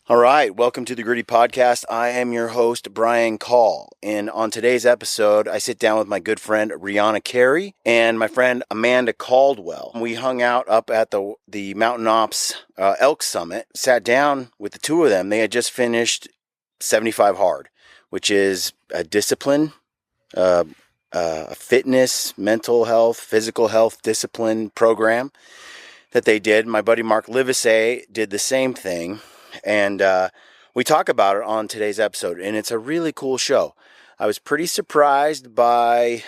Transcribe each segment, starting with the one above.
All right, welcome to the Gritty Podcast. I am your host, Brian Call. And on today's episode, I sit down with my good friend, RIHANA CARY, and my friend, Amanda Caldwell. We hung out up at the Mountain Ops Elk Summit, sat down with the two of them. They had just finished 75 Hard, which is a discipline, a fitness, mental health, physical health discipline program that they did. My buddy Mark Livesay did the same thing. And we talk about it on today's episode, and it's a really cool show. I was pretty surprised by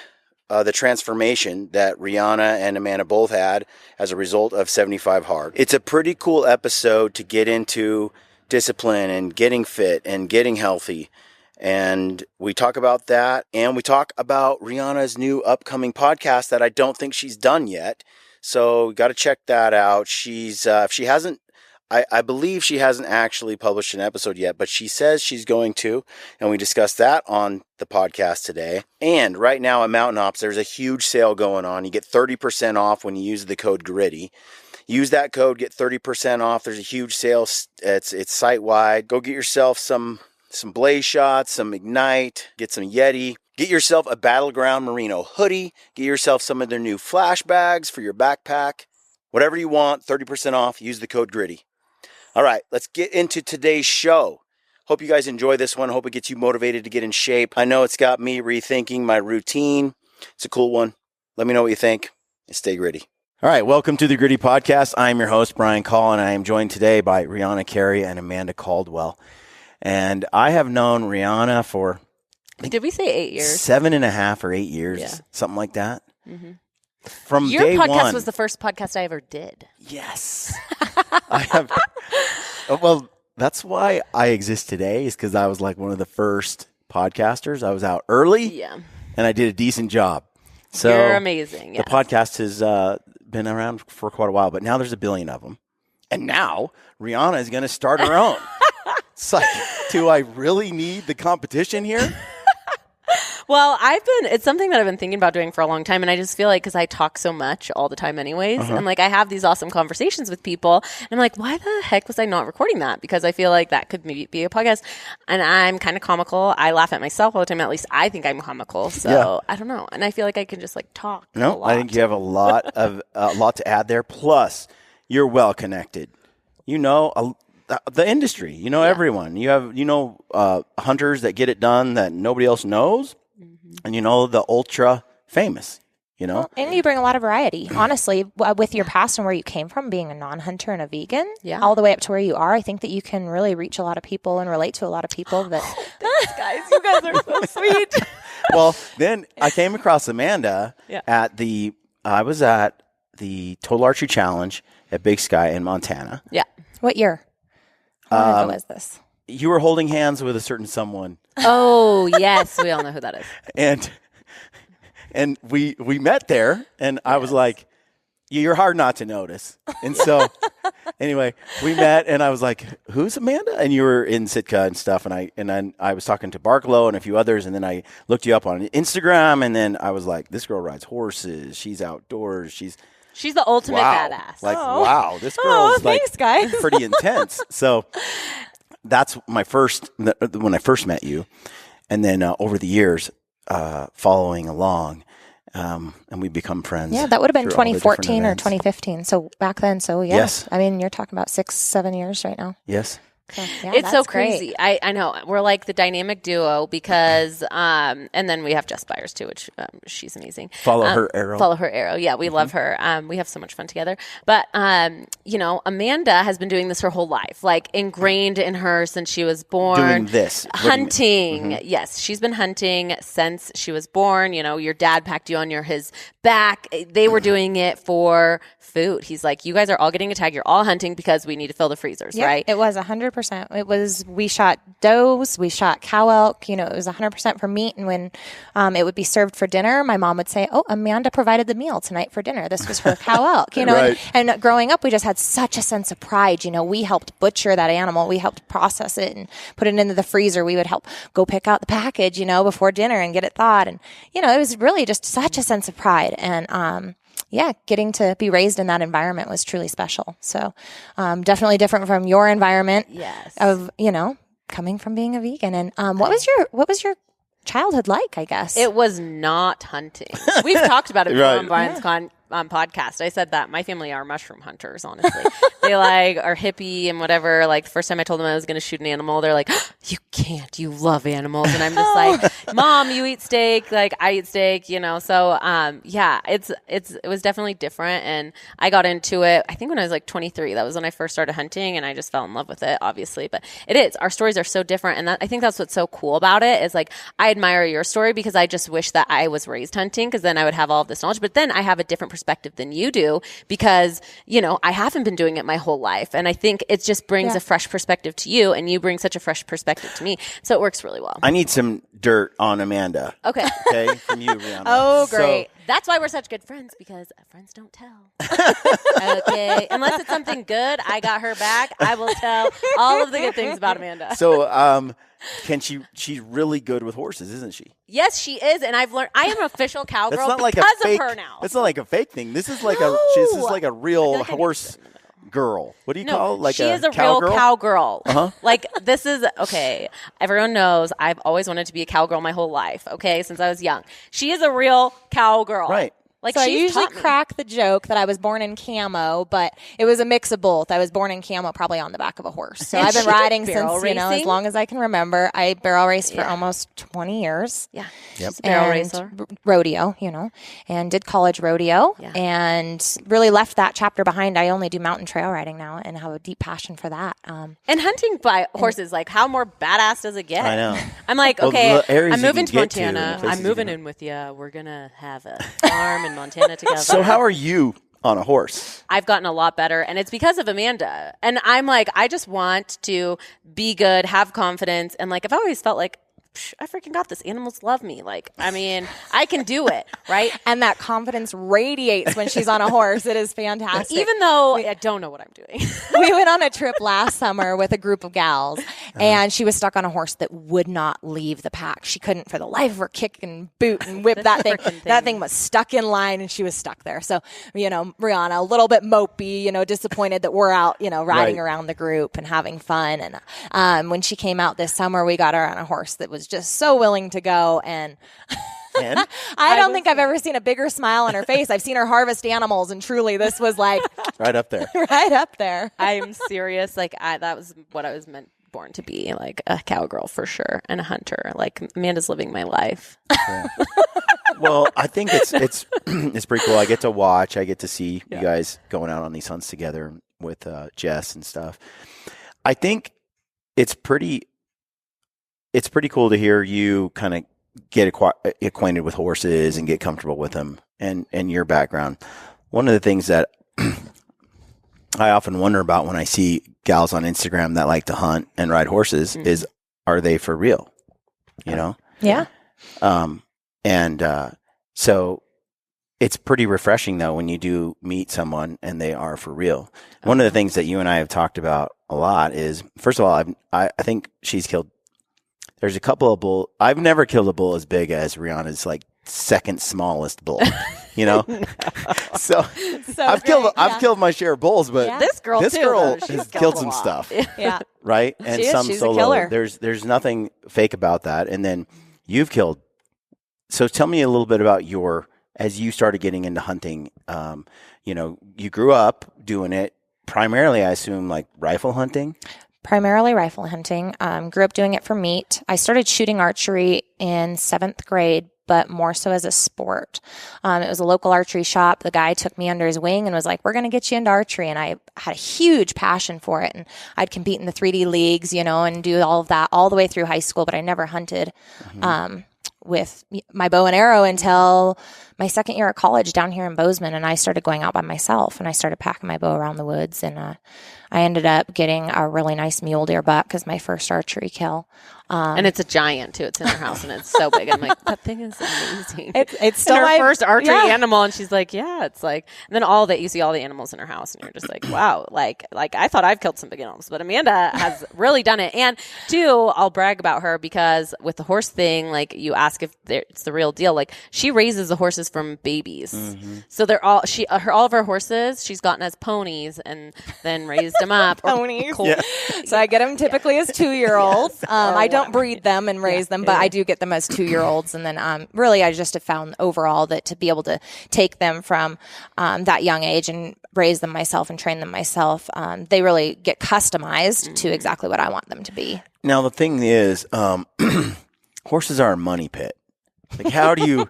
the transformation that RIHANA and Amanda both had as a result of 75 Hard. It's a pretty cool episode to get into discipline and getting fit and getting healthy. And we talk about that, and we talk about RIHANA's new upcoming podcast that I don't think she's done yet. So you got to check that out. She's if she hasn't, I believe she hasn't actually published an episode yet, but she says she's going to, and we discussed that on the podcast today. And right now at Mountain Ops, there's a huge sale going on. You get 30% off when you use the code GRITTY. Use that code, get 30% off. There's a huge sale. It's site-wide. Go get yourself some Blaze shots, some Ignite, get some Yeti. Get yourself a Battleground Merino hoodie. Get yourself some of their new flash bags for your backpack. Whatever you want, 30% off. Use the code GRITTY. All right, let's get into today's show. Hope you guys enjoy this one. Hope it gets you motivated to get in shape. I know it's got me rethinking my routine. It's a cool one. Let me know what you think, and stay gritty. All right, welcome to the Gritty Podcast. I'm your host, Brian Call, and I am joined today by RIHANA CARY and Amanda Caldwell. And I have known RIHANA for... Did we say 8 years? 7.5 or 8 years, yeah. Something like that. Mm-hmm. From Your day podcast one, was the first podcast I ever did. Yes. I have. Well, that's why I exist today, is because I was like one of the first podcasters. I was out early, yeah, and I did a decent job. So you're amazing. Yes. The podcast has been around for quite a while, but now there's 1 billion of them. And now RIHANA is going to start her own. It's like, do I really need the competition here? Well, it's something that I've been thinking about doing for a long time. And I just feel like, because I talk so much all the time anyways, and like I have these awesome conversations with people, and I'm like, why the heck was I not recording that? Because I feel like that could maybe be a podcast. And I'm kind of comical. I laugh at myself all the time. At least I think I'm comical. So yeah. I don't know. And I feel like I can just like talk. No, I think you have a lot to add there. Plus, you're well connected. You know the industry. You know everyone. You have hunters that get it done that nobody else knows. And the ultra famous, Well, and you bring a lot of variety. Honestly, with your past and where you came from, being a non-hunter and a vegan, all the way up to where you are, I think that you can really reach a lot of people and relate to a lot of people. Thanks, guys. You guys are so sweet. Well, then I came across Amanda I was at the Total Archery Challenge at Big Sky in Montana. Yeah. What year? How long ago was this? You were holding hands with a certain someone. Oh, yes. We all know who that is. And we met there, and I was like, you're hard not to notice. And so anyway, we met, and I was like, who's Amanda? And you were in Sitka and stuff, and then I was talking to Barklow and a few others, and then I looked you up on Instagram, and then I was like, this girl rides horses. She's outdoors. She's the ultimate badass. Like, wow, this girl's thanks, guys. pretty intense. So that's when I first met you. And then over the years, following along, and we become friends. Yeah, that would have been 2014 or 2015. So back then, yeah. Yes. I mean, you're talking about 6-7 years right now. Yes. So, yeah, it's so crazy. I know. We're like the dynamic duo because, and then we have Jess Byers too, which she's amazing. Follow her arrow. Yeah, we love her. We have so much fun together. But, Amanda has been doing this her whole life, like ingrained in her since she was born. Doing this. Hunting. Yes, she's been hunting since she was born. Your dad packed you on his back. They were doing it for food. He's like, you guys are all getting a tag. You're all hunting because we need to fill the freezers, right? It was 100%. We shot does, we shot cow elk, it was 100% for meat. And when it would be served for dinner, my mom would say, oh, Amanda provided the meal tonight for dinner. This was for cow elk, Right. And growing up, we just had such a sense of pride. We helped butcher that animal. We helped process it and put it into the freezer. We would help go pick out the package, before dinner and get it thawed. And, it was really just such a sense of pride. And, getting to be raised in that environment was truly special. So definitely different from your environment of, coming from being a vegan. And what was your childhood like, I guess? It was not hunting. We've talked about it before on Brian's podcast. I said that my family are mushroom hunters, honestly. They are hippie and whatever. Like, the first time I told them I was going to shoot an animal, they're like, you can't, you love animals. And I'm just like, Mom, you eat steak. Like, I eat steak, So, it was definitely different. And I got into it, I think when I was 23, that was when I first started hunting, and I just fell in love with it, obviously. But it is, our stories are so different. And I think that's what's so cool about it is I admire your story because I just wish that I was raised hunting, because then I would have all of this knowledge. But then I have a different perspective than you do because, I haven't been doing it my whole life. And I think it just brings a fresh perspective to you, and you bring such a fresh perspective to me. So it works really well. I need some dirt on Amanda. Okay. Okay, from you, Rihanna. Oh, great. So, that's why we're such good friends, because friends don't tell. Okay. Unless it's something good, I got her back. I will tell all of the good things about Amanda. So, she's really good with horses, isn't she? Yes, she is. And I've learned, I am an official cowgirl because of her now. It's not like a fake thing. This is like a real horse girl. What do you call it? She is a real cowgirl. This is, okay, everyone knows I've always wanted to be a cowgirl my whole life, okay, since I was young. She is a real cowgirl. Right. So I usually crack the joke that I was born in camo, but it was a mix of both. I was born in camo, probably on the back of a horse. So I've been riding since, as long as I can remember. I barrel raced for almost 20 years. Yeah. Yep. Barrel racer. Rodeo, and did college rodeo and really left that chapter behind. I only do mountain trail riding now and have a deep passion for that. And hunting by horses, how more badass does it get? I know. I'm okay, I'm moving to Montana. I'm moving in with you. We're going to have a farm in Montana together. So how are you on a horse? I've gotten a lot better, and it's because of Amanda. And I'm I just want to be good, have confidence, and I've always felt I freaking got this. Animals love me. I can do it, right? And that confidence radiates when she's on a horse. It is fantastic. Even though I don't know what I'm doing. We went on a trip last summer with a group of gals, and she was stuck on a horse that would not leave the pack. She couldn't for the life of her kick and boot and whip that thing. That thing was stuck in line, and she was stuck there. So, Rihanna, a little bit mopey, disappointed that we're out, riding around the group and having fun. And when she came out this summer, we got her on a horse that was just so willing to go, and I don't think I've ever seen a bigger smile on her face. I've seen her harvest animals, and truly this was right up there. Right up there. I'm serious. That was what I was born to be, a cowgirl for sure, and a hunter. Amanda's living my life. Yeah. Well, I think it's pretty cool. I get to watch. I get to see you guys going out on these hunts together with Jess and stuff. I think it's pretty cool to hear you kind of get acquainted with horses and get comfortable with them and your background. One of the things that I often wonder about when I see gals on Instagram that like to hunt and ride horses is, are they for real? Yeah. So it's pretty refreshing though when you do meet someone and they are for real. One of the things that you and I have talked about a lot is, first of all, I think she's killed. There's a couple of bull. I've never killed a bull as big as Rihanna's second smallest bull. So I've killed my share of bulls, but this girl has killed some stuff. Yeah. Right? And she's solo. a killer. There's nothing fake about that. And then you've killed. So tell me a little bit about as you started getting into hunting, you grew up doing it primarily, I assume, rifle hunting. Primarily rifle hunting. Grew up doing it for meat. I started shooting archery in 7th grade, but more so as a sport. It was a local archery shop. The guy took me under his wing and was like, we're going to get you into archery. And I had a huge passion for it. And I'd compete in the 3D leagues, and do all of that all the way through high school, but I never hunted with my bow and arrow until my second year at college down here in Bozeman. And I started going out by myself, and I started packing my bow around the woods. And I ended up getting a really nice mule deer buck as my first archery kill. And it's a giant too. It's in her house and it's so big. I'm like, that thing is amazing. It's still her my first archery animal, and she's like, yeah, it's like. And then you see all the animals in her house, and you're just like, wow, like I thought I've killed some big animals, but Amanda has really done it. And two, I'll brag about her because with the horse thing, like you ask if it's the real deal. Like she raises the horses from babies, so they're all all of her horses she's gotten as ponies and then raised them up. Ponies. So I get them typically as 2-year-olds. I don't breed them and raise them, but I do get them as 2-year-olds. And then really I just have found overall that to be able to take them from that young age and raise them myself and train them myself, they really get customized to exactly what I want them to be. Now, the thing is, horses are a money pit. Like, how do you,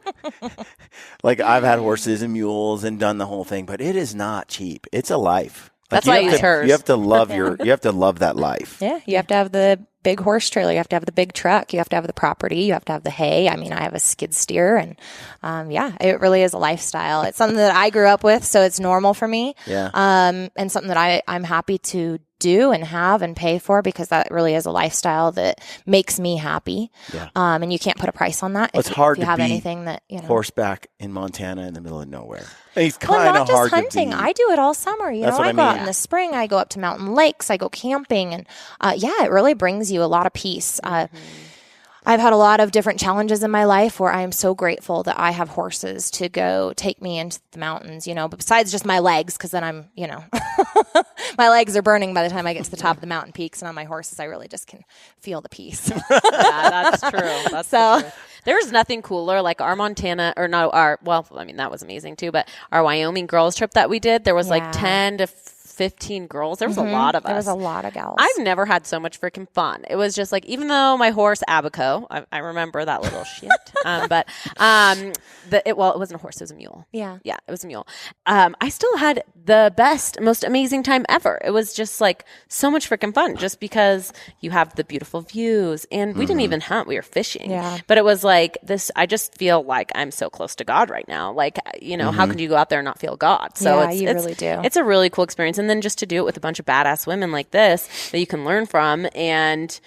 like, I've had horses and mules and done the whole thing, but it is not cheap. It's a life. Like, that's why I use hers. You have to love you have to love that life. Yeah. You have to have the big horse trailer. You have to have the big truck. You have to have the property. You have to have the hay. I mean, I have a skid steer and, it really is a lifestyle. It's something that I grew up with, so it's normal for me. Yeah. And something that I'm happy to do and have and pay for because that really is a lifestyle that makes me happy. Yeah. And you can't put a price on that. It's hard if you to have beat anything that, horseback in Montana in the middle of nowhere. It's well, kind not of just hard hunting. to beat. I do it all summer. That's what I I go out mean. in the spring. I go up to mountain lakes. I go camping, and it really brings you a lot of peace. I've had a lot of different challenges in my life where I am so grateful that I have horses to go take me into the mountains, but besides just my legs, because then I'm, my legs are burning by the time I get to the top of the mountain peaks, and on my horses, I really just can feel the peace. Yeah, that's true. That's true. There's nothing cooler like our Montana, that was amazing too, but our Wyoming girls trip that we did, there was like 10 to 15 girls. There was a lot of us. There was a lot of gals. I've never had so much freaking fun. It was just like, even though my horse Abaco, I remember that little shit. It wasn't a horse, it was a mule. Yeah, it was a mule. I still had the best, most amazing time ever. It was just like so much freaking fun, just because you have the beautiful views, and we didn't even hunt; we were fishing. Yeah. But it was like this. I just feel like I'm so close to God right now. Like, how could you go out there and not feel God? So you really do. It's a really cool experience, and then just to do it with a bunch of badass women like this that you can learn from, and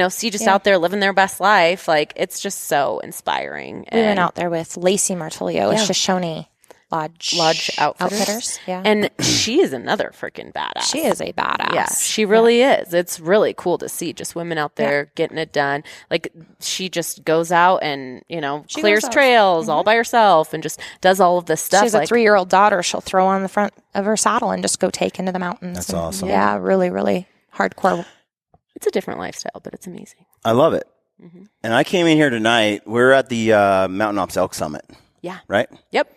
see just out there living their best life. Like, it's just so inspiring. We went out there with Lacey Martillio, Shoshone Lodge Outfitters. Yeah. And she is another freaking badass. She is a badass. Yeah, she really is. It's really cool to see just women out there getting it done. Like, she just goes out and, clears trails all by herself and just does all of this stuff. She has a 3-year-old daughter she'll throw on the front of her saddle and just go take into the mountains. That's awesome. Yeah, really, really hardcore. It's a different lifestyle, but it's amazing. I love it. And I came in here tonight. We're at the Mountain Ops Elk Summit. Yeah. Right? Yep.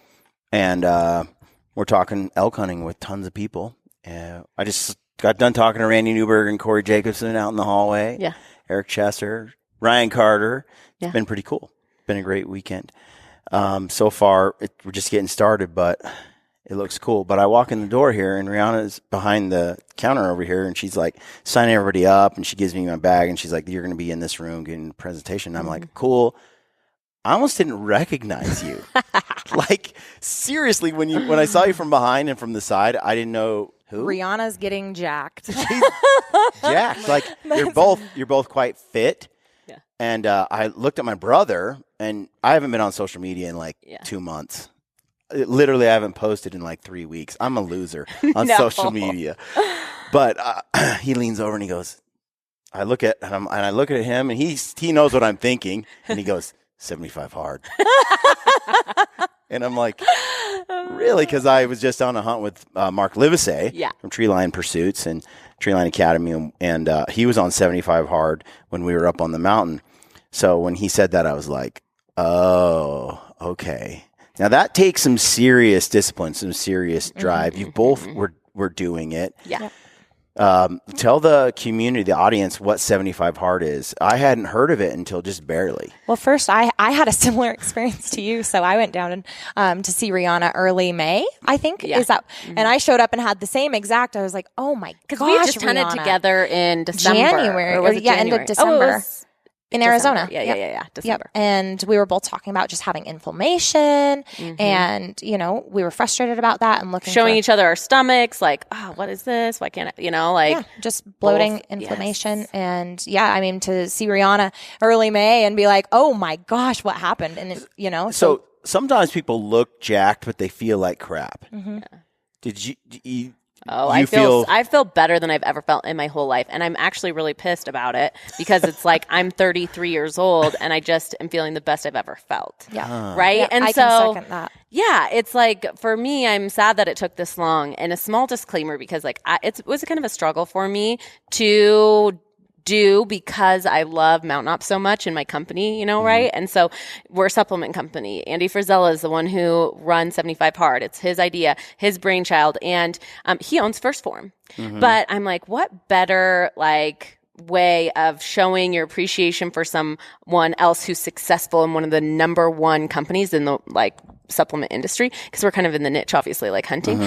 And we're talking elk hunting with tons of people. I just got done talking to Randy Newberg and Corey Jacobson out in the hallway. Yeah. Eric Chester, Ryan Carter. It's Yeah. been pretty cool. Been a great weekend. So far, we're just getting started, but it looks cool. But I walk in the door here, and Rihanna's behind the counter over here, and she's like signing everybody up, and she gives me my bag, and she's like, "You're going to be in this room getting a presentation." And I'm like, "Cool." I almost didn't recognize you. Like, seriously, when I saw you from behind and from the side, I didn't know who. Rihanna's getting jacked. She's jacked. Like, you're both quite fit. Yeah. And I looked at my brother, and I haven't been on social media in 2 months. Literally, I haven't posted in 3 weeks. I'm a loser on social media. But he leans over and he goes, I look at him, and he knows what I'm thinking, and he goes, 75 hard. And I'm like, really? Because I was just on a hunt with Mark Livesey from Treeline Pursuits and Treeline Academy, and he was on 75 hard when we were up on the mountain. So when he said that, I was like, oh, okay. Now that takes some serious discipline, some serious drive. You both were doing it. Yeah. Tell the community, the audience, what 75 hard is. I hadn't heard of it until just barely. Well, first, I had a similar experience to you. So I went down to see Rihanna early May, I think. Yeah. Is that? And I showed up and had the same exact. I was like, oh my gosh, because we had just hunted together in December. January. Or was it January? End of December. in Arizona. Yeah. December. Yep. And we were both talking about just having inflammation, and we were frustrated about that and showing each other our stomachs, like, oh, what is this? Why can't I? Just bloating, inflammation, and to see Rihanna early May and be like, oh my gosh, what happened? And so sometimes people look jacked, but they feel like crap. Did you? I feel better than I've ever felt in my whole life. And I'm actually really pissed about it because it's like I'm 33 years old and I just am feeling the best I've ever felt. Yeah. Right? Yeah, and I can second that. Yeah, it's like, for me, I'm sad that it took this long. And a small disclaimer, because it was kind of a struggle for me to do, because I love Mountain Ops so much in my company, right? And so we're a supplement company. Andy Frizella is the one who runs 75 Hard. It's his idea, his brainchild, and he owns First Form. But I'm like, what better way of showing your appreciation for someone else who's successful in one of the number one companies in the supplement industry, because we're kind of in the niche, obviously, like hunting.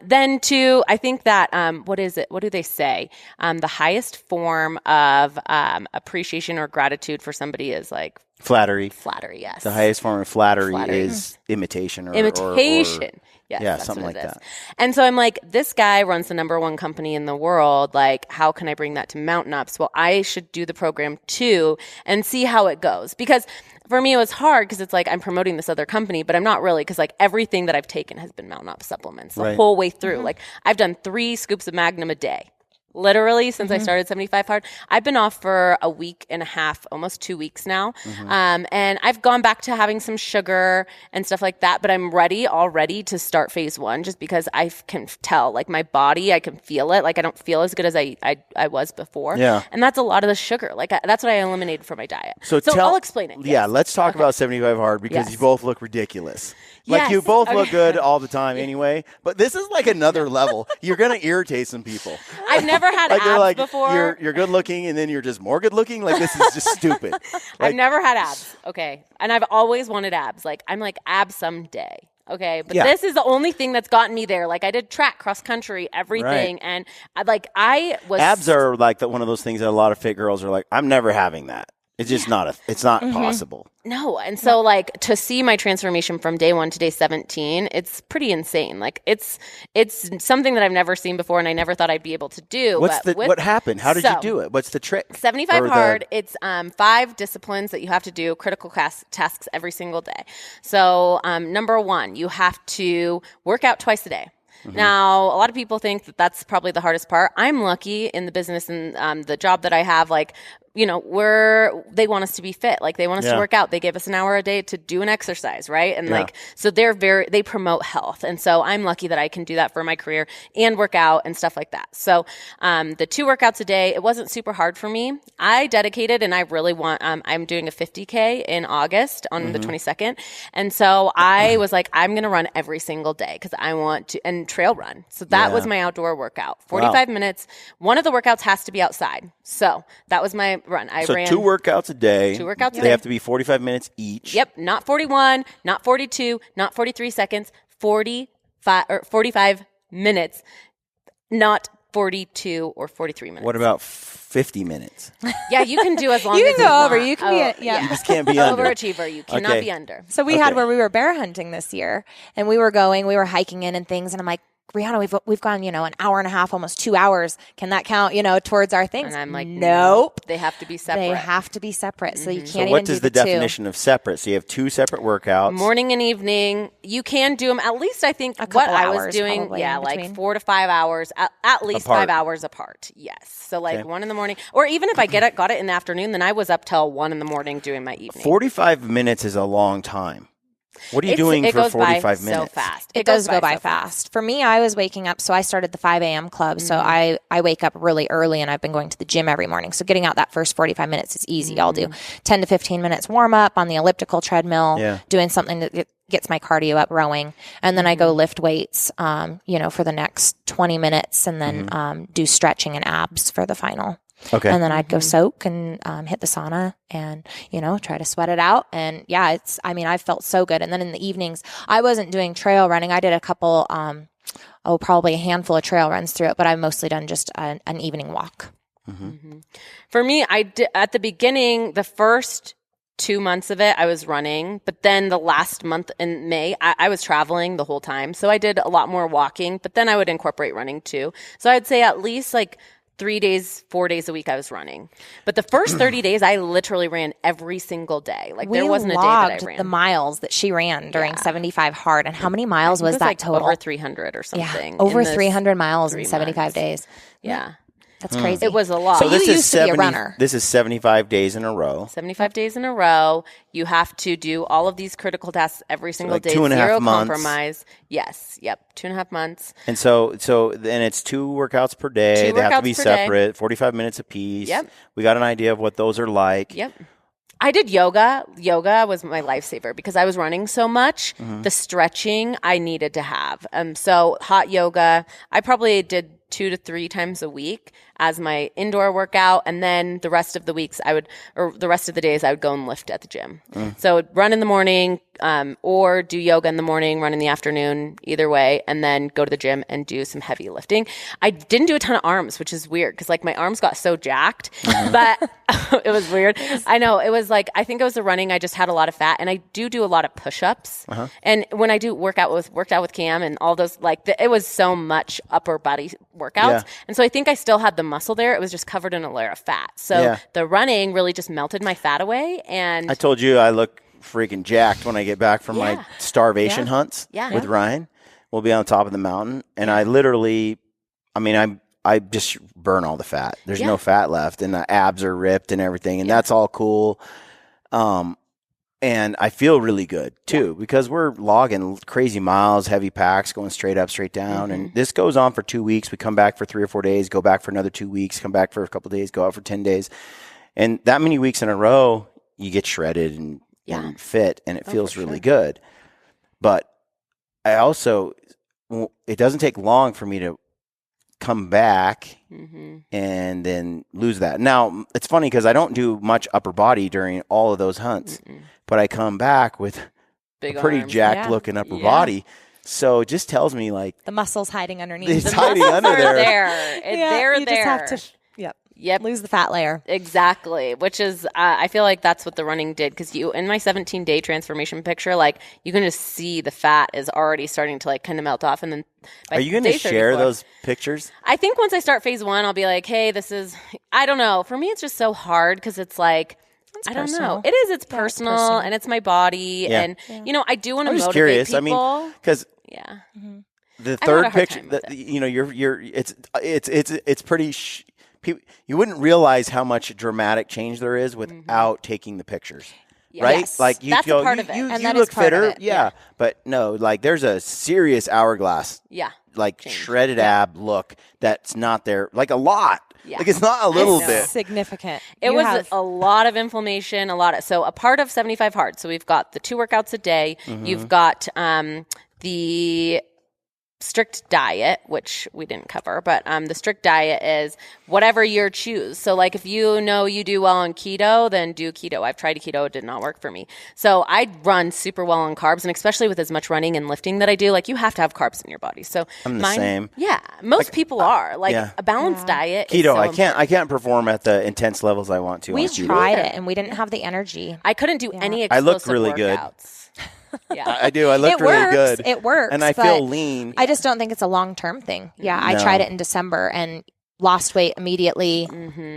Then I think that what do they say? The highest form of appreciation or gratitude for somebody is flattery. Flattery, yes. The highest form of flattery is imitation. Imitation. Yes, yeah, that's something what like it is. that. And so I'm like, this guy runs the number one company in the world. How can I bring that to Mountain Ops? Well, I should do the program too and see how it goes. Because for me, it was hard because it's like I'm promoting this other company, but I'm not really, because everything that I've taken has been Mountain Ops supplements the whole way through. I've done 3 scoops of Magnum a day. Literally, since I started 75 Hard. I've been off for a week and a half, almost 2 weeks now. And I've gone back to having some sugar and stuff like that, but I'm already to start phase 1, just because I can tell, my body, I can feel it. I don't feel as good as I was before. Yeah. And that's a lot of the sugar. That's what I eliminated from my diet. So I'll explain it. Yeah, let's talk about 75 Hard, because you both look ridiculous. You both look good all the time anyway, but this is another level. You're going to irritate some people. I've never had abs before. You're good looking, and then you're just more good looking. This is just stupid. I've never had abs. Okay. And I've always wanted abs. I'm abs someday. Okay. But this is the only thing that's gotten me there. I did track, cross country, everything. Right. And I was. Abs are one of those things that a lot of fit girls are like, I'm never having that. It's just it's not possible. No. And so to see my transformation from day 1 to day 17, it's pretty insane. It's something that I've never seen before, and I never thought I'd be able to do. What happened? How did you do it? What's the trick? 75 Hard. It's 5 disciplines that you have to do, critical tasks every single day. So number 1, you have to work out twice a day. Now, a lot of people think that that's probably the hardest part. I'm lucky in the business and the job that I have, they want us to be fit. They want us to work out. They give us an hour a day to do an exercise, right? And so they promote health. And so I'm lucky that I can do that for my career and work out and stuff like that. So the 2 workouts a day, it wasn't super hard for me. I dedicated, and I really want, I'm doing a 50K in August on the 22nd. And so I was like, I'm going to run every single day because I want to, and trail run. So that was my outdoor workout. 45 minutes. One of the workouts has to be outside. So that was my run. I ran 2 workouts a day. 2 workouts a day. They have to be 45 minutes each. Yep. Not 41, not 42, not 43 seconds, 45 minutes, not 42 or 43 minutes. What about 50 minutes? Yeah, you can do as long as you can go over. Want. You can be, You just can't be under. Overachiever. You cannot be under. So we had where we were bear hunting this year, and we were hiking in and things, and I'm like, Rihanna, we've gone, an hour and a half, almost 2 hours. Can that count, towards our things? And I'm like, nope. They have to be separate. They have to be separate. So you can't So even what do is the definition of separate? So you have 2 separate workouts. Morning and evening. You can do them at least, I think, what I was doing, 4 to 5 hours, at least apart. 5 hours apart. Yes. So 1 in the morning. Or even if I got it in the afternoon, then I was up till 1 in the morning doing my evening. 45 minutes is a long time. What are you doing for 45 minutes? So fast. It does go by fast. For me, I was waking up. So I started the 5 a.m. club. So I wake up really early, and I've been going to the gym every morning. So getting out that first 45 minutes is easy. I'll do 10 to 15 minutes warm up on the elliptical treadmill, doing something that gets my cardio up, rowing. And then I go lift weights, for the next 20 minutes, and then do stretching and abs for the final. Okay. And then I'd go soak and hit the sauna and, try to sweat it out. And I felt so good. And then in the evenings, I wasn't doing trail running. I did a couple, probably a handful of trail runs through it, but I've mostly done just an evening walk. For me, at the beginning, the first 2 months of it, I was running, but then the last month in May, I was traveling the whole time. So I did a lot more walking, but then I would incorporate running too. So I'd say at least like 3 days, 4 days a week I was running. But the first 30 days, I literally ran every single day. Like there wasn't a day that I ran. The miles that she ran during 75 hard. And how many miles was that like total? Over 300 or something. Yeah, over 300 miles in 75 days. Yeah. That's crazy. It was a lot. So this you is used to be a runner. This is 75 days in a row. 75 days in a row. You have to do all of these critical tasks every single day. 2.5 Zero months. Compromise. Yes. Yep. 2.5 months. And so then it's 2 workouts per day. They have to be separate, 45 minutes apiece. Yep. We got an idea of what those are like. Yep. I did yoga. Yoga was my lifesaver because I was running so much. The stretching I needed to have. So hot yoga, I probably did 2 to 3 times a week as my indoor workout. And then the rest of the weeks the rest of the days I would go and lift at the gym. So I'd run in the morning, or do yoga in the morning, run in the afternoon, either way, and then go to the gym and do some heavy lifting. I didn't do a ton of arms, which is weird because like my arms got so jacked, but it was weird. I know it was like, I think it was the running. I just had a lot of fat, and I do a lot of push-ups. And when I do worked out with Cam and all those, like it was so much upper body workouts. And so I think I still had the muscle there. It was just covered in a layer of fat. So the running really just melted my fat away. And I told you I look freaking jacked when I get back from my starvation hunts with Ryan. We'll be on top of the mountain, and I literally, I just burn all the fat. There's no fat left, and the abs are ripped and everything, and that's all cool. And I feel really good too because we're logging crazy miles, heavy packs, going straight up, straight down. And this goes on for 2 weeks. We come back for 3 or 4 days, go back for another 2 weeks, come back for a couple of days, go out for 10 days. And that many weeks in a row, you get shredded and fit, and it feels really good. But I also, it doesn't take long for me to come back and then lose that. Now, it's funny because I don't do much upper body during all of those hunts, but I come back with big a pretty arms. jacked looking upper body. So it just tells me like the muscles hiding underneath. It's hiding under there. They're just have to lose the fat layer. Exactly. Which is, I feel like that's what the running did. Because in my 17-day transformation picture, like you can just see the fat is already starting to like kind of melt off. And then are you going to share those pictures? I think once I start phase 1, I'll be like, hey, this is, I don't know. For me, it's just so hard because it's like, I don't know. It is. It's personal, and it's my body. And, I do want to motivate curious. people. I mean, because the third picture, it's pretty, you wouldn't realize how much dramatic change there is without taking the pictures. Right? Yes. Like you That's feel, a part of it. you And that look is part of fitter. it. Yeah. But no, like there's a serious hourglass. Yeah. Like shredded ab look that's not there. Like a lot. Yeah. Like it's not a little bit. Significant. It was a lot of inflammation, so a part of 75 hard. So we've got the 2 workouts a day. You've got the strict diet, which we didn't cover, but the strict diet is whatever you choose. So like if you do well on keto, then do keto. I've tried keto. It did not work for me. So I run super well on carbs, and especially with as much running and lifting that I do, like you have to have carbs in your body. So I'm the same. Yeah. Most people are like a balanced diet. Keto, is so I can't perform at the intense levels I want to. We tried it and we didn't have the energy. I couldn't do any explosive I look really workouts. Yeah, I do. I look really good. It works. And I feel lean. I just don't think it's a long-term thing. Yeah, I tried it in December and lost weight immediately,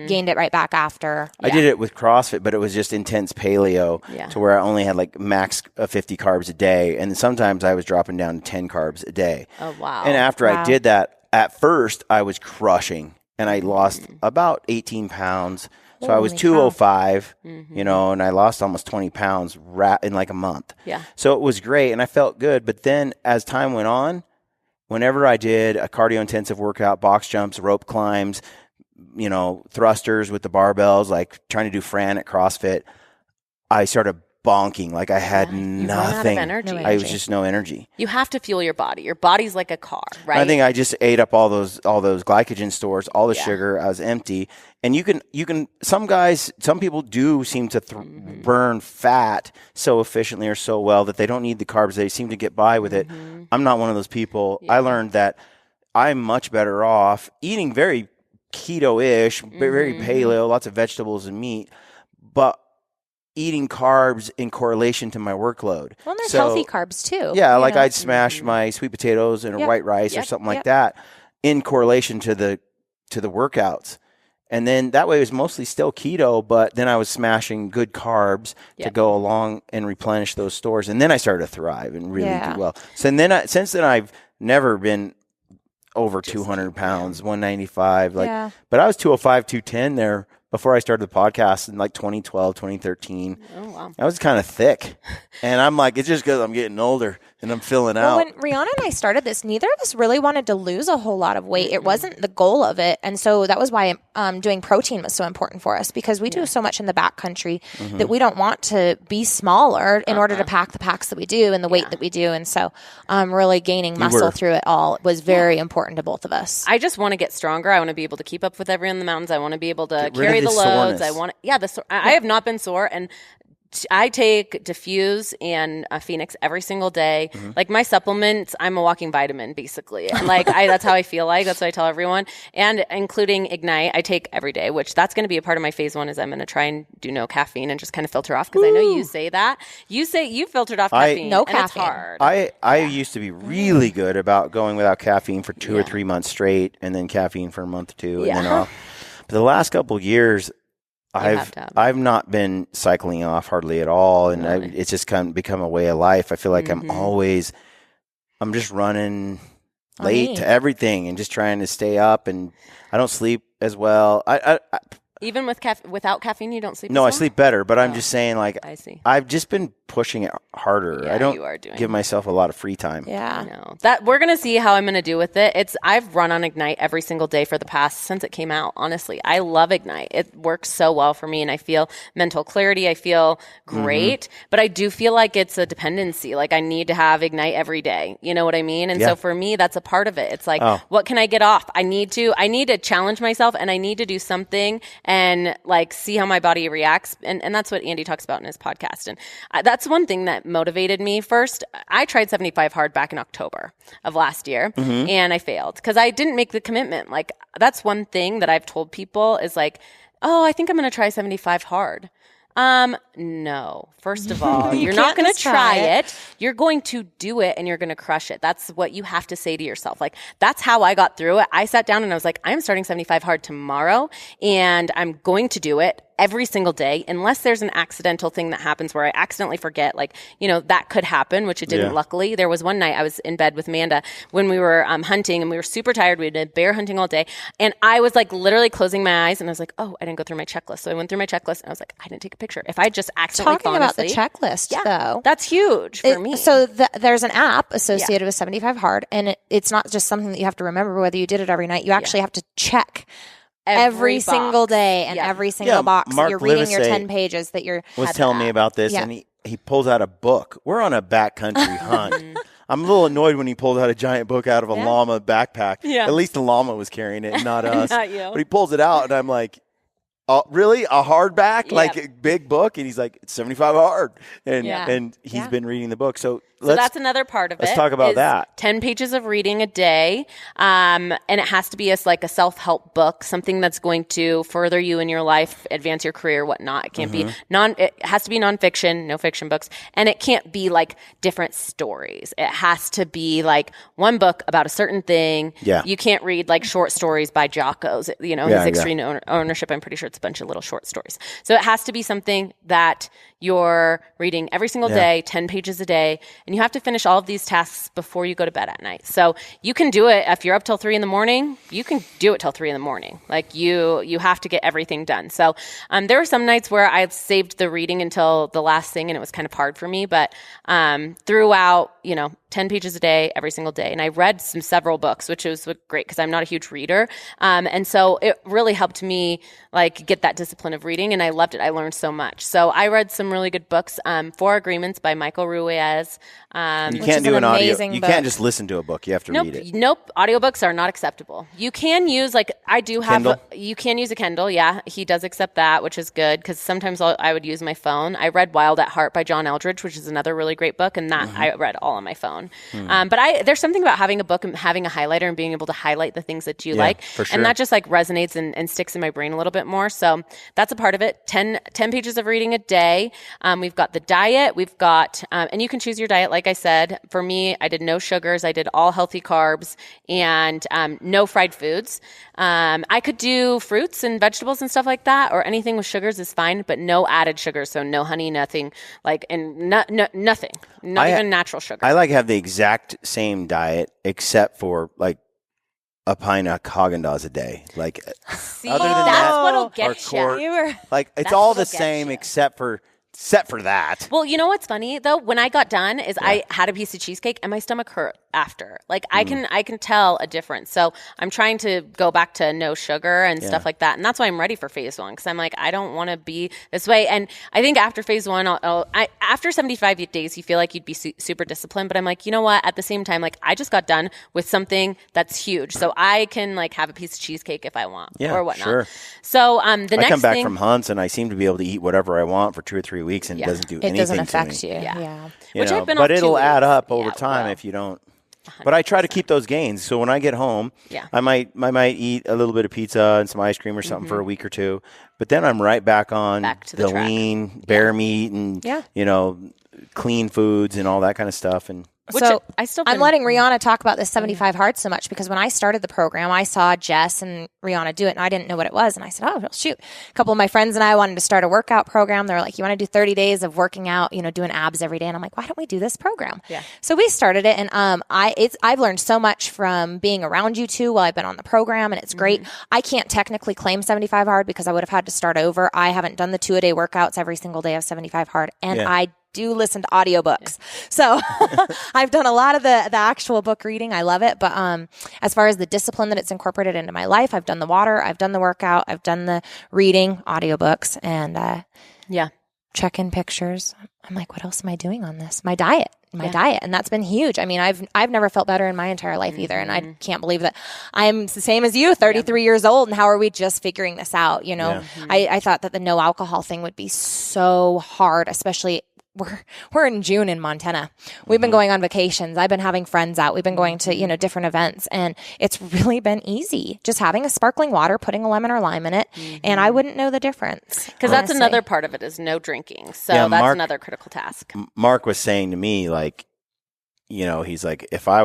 gained it right back after. I did it with CrossFit, but it was just intense paleo to where I only had like max 50 carbs a day. And sometimes I was dropping down to 10 carbs a day. Oh, wow. And after I did that, at first I was crushing and I lost about 18 pounds. So I was 205, and I lost almost 20 pounds in like a month. Yeah. So it was great, and I felt good. But then as time went on, whenever I did a cardio-intensive workout, box jumps, rope climbs, thrusters with the barbells, like trying to do Fran at CrossFit, I started bonking. Like I had nothing. Out of energy. I was just no energy. You have to fuel your body. Your body's like a car, right? I think I just ate up all those glycogen stores, all the sugar. I was empty. And you can. Some people do seem to burn fat so efficiently or so well that they don't need the carbs. They seem to get by with it. I'm not one of those people. I learned that I'm much better off eating very keto-ish, very paleo, lots of vegetables and meat, but eating carbs in correlation to my workload. Well, there's healthy carbs too. Yeah, like I'd smash my sweet potatoes and a white rice or something like that in correlation to the workouts. And then that way it was mostly still keto, but then I was smashing good carbs to go along and replenish those stores. And then I started to thrive and really do well. So since then I've never been over 200 pounds, 195. But I was 205, 210 there before I started the podcast in like 2012, 2013. Oh, wow. I was kind of thick. And I'm like, it's just because I'm getting older and I'm filling out. When Rihanna and I started this, neither of us really wanted to lose a whole lot of weight. It wasn't the goal of it. And so that was why doing protein was so important for us, because we do so much in the backcountry that we don't want to be smaller in order to pack the packs that we do and the weight that we do. And so really gaining muscle through it all was very important to both of us. I just want to get stronger. I want to be able to keep up with everyone in the mountains. I want to be able to carry the loads. I have not been sore, and I take Diffuse and Phoenix every single day. Like my supplements, I'm a walking vitamin basically. And like that's how I feel like. That's what I tell everyone. And including Ignite, I take every day, which that's going to be a part of my phase 1 is I'm going to try and do no caffeine and just kind of filter off, because I know you say that. You say you filtered off caffeine. No and caffeine. It's hard. I used to be really good about going without caffeine for 2 or 3 months straight, and then caffeine for a month or two, and then off. But the last couple of years, I've not been cycling off hardly at all, and it's just kind of become a way of life. I feel like I'm just running late to everything and just trying to stay up, and I don't sleep as well. Even without caffeine, you don't sleep? No, I sleep better, but I'm just saying, like, I see. I've just been pushing it harder. Yeah, I don't give myself a lot of free time. Yeah. No. That we're going to see how I'm going to do with it. I've run on Ignite every single day since it came out, honestly. I love Ignite. It works so well for me, and I feel mental clarity. I feel great, but I do feel like it's a dependency. Like I need to have Ignite every day. You know what I mean? And so for me, that's a part of it. It's like, what can I get off? I need to challenge myself, and I need to do something and like see how my body reacts. And that's what Andy talks about in his podcast. And that's one thing that motivated me. First, I tried 75 hard back in October of last year, and I failed because I didn't make the commitment. Like that's one thing that I've told people is like, oh, I think I'm going to try 75 hard. No. First of all, you're not going to try it. You're going to do it, and you're going to crush it. That's what you have to say to yourself. Like, that's how I got through it. I sat down and I was like, I'm starting 75 hard tomorrow, and I'm going to do it every single day, unless there's an accidental thing that happens where I accidentally forget, like, that could happen, which it didn't, luckily. There was one night I was in bed with Amanda when we were hunting, and we were super tired. We did bear hunting all day, and I was like literally closing my eyes, and I was like, oh, I didn't go through my checklist. So I went through my checklist, and I was like, I didn't take a picture. If I just accidentally Talking about the checklist, though. That's huge for me. So there's an app associated with 75 Hard, and it's not just something that you have to remember whether you did it every night. You actually have to check every single day and every single box that you're reading your 10 pages that you're was telling me about this, and he pulls out a book. We're on a backcountry hunt. I'm a little annoyed when he pulled out a giant book out of a llama backpack. At least the llama was carrying it, not us. Not you. But he pulls it out, and I'm like, oh, really? A hardback? Like a big book? And he's like, it's 75 hard. And he's been reading the book. So that's another part of it. Let's talk about that. 10 pages of reading a day. And it has to be a self-help book, something that's going to further you in your life, advance your career, whatnot. It can't be it has to be nonfiction, no fiction books. And it can't be like different stories. It has to be like one book about a certain thing. Yeah. You can't read like short stories by Jocko's, his Extreme Ownership. I'm pretty sure it's a bunch of little short stories. So it has to be something that you're reading every single day, 10 pages a day, and you have to finish all of these tasks before you go to bed at night. So you can do it if you're up till 3 a.m, you can do it till 3 a.m. Like you have to get everything done. So there were some nights where I saved the reading until the last thing, and it was kind of hard for me, but throughout, 10 pages a day, every single day. And I read several books, which was great because I'm not a huge reader. And so it really helped me get that discipline of reading, and I loved it. I learned so much. So I read some really good books. 4 Agreements by Michael Ruiz. You Which can't is do an an audio. amazing You book. can't just listen to a book. You have to read it. Nope. Audiobooks are not acceptable. You can use I do have. Kindle? You can use a Kindle. Yeah, he does accept that, which is good because sometimes I would use my phone. I read Wild at Heart by John Eldridge, which is another really great book, and that I read all on my phone. But there's something about having a book and having a highlighter and being able to highlight the things that you like, for sure. and that just resonates and sticks in my brain a little bit more. So that's a part of it. 10 pages of reading a day. We've got the diet. We've got, and you can choose your diet. Like I said, for me, I did no sugars. I did all healthy carbs and no fried foods. I could do fruits and vegetables and stuff like that, or anything with sugars is fine, but no added sugars. So no honey, nothing nothing, not even natural sugar. I have the exact same diet except for a pint of Haagen-Dazs a day. See, other than that's that, what'll get quart- you. it's That's all what'll the get same you. except for that. Well, you know what's funny though? When I got done, I had a piece of cheesecake and my stomach hurt after. I can tell a difference. So I'm trying to go back to no sugar and stuff like that, and that's why I'm ready for phase 1 because I'm I don't want to be this way. And I think after phase 1, after 75 days, you feel like you'd be super disciplined. But I'm you know what? At the same time, I just got done with something that's huge, so I can have a piece of cheesecake if I want or whatnot. Sure. So the next I come back thing, from hunts and I seem to be able to eat whatever I want for 2 or 3 weeks and it doesn't do anything It doesn't to affect me. you. Yeah. You Which know, I've been but off 2 it'll add weeks. up over Yeah, time well. if you don't. But I try to keep those gains. So when I get home, I might eat a little bit of pizza and some ice cream or something for a week or 2. But then I'm right back on to the track. lean, bare meat and clean foods and all that kind of stuff. And So I'm letting Rihanna talk about this 75 hard so much because when I started the program, I saw Jess and Rihanna do it and I didn't know what it was. And I said, oh, well, shoot. A couple of my friends and I wanted to start a workout program. They were like, you want to do 30 days of working out, doing abs every day? And I'm like, why don't we do this program? Yeah. So we started it and I've learned so much from being around you two while I've been on the program and it's great. I can't technically claim 75 hard because I would have had to start over. I haven't done the 2-a-day workouts every single day of 75 hard. And I do listen to audiobooks. So I've done a lot of the actual book reading. I love it. But as far as the discipline that it's incorporated into my life, I've done the water, I've done the workout, I've done the reading, audiobooks, and check-in pictures. I'm like, what else am I doing on this? My diet. And that's been huge. I mean, I've never felt better in my entire life either. And I can't believe that I'm the same as you, 33 years old. And how are we just figuring this out? I thought that the no alcohol thing would be so hard, especially we're in June in Montana. We've been going on vacations. I've been having friends out. We've been going to, different events and it's really been easy. Just having a sparkling water, putting a lemon or lime in it. And I wouldn't know the difference. Because that's another part of it is no drinking. So that's another critical task. Mark was saying to me, he's like, if I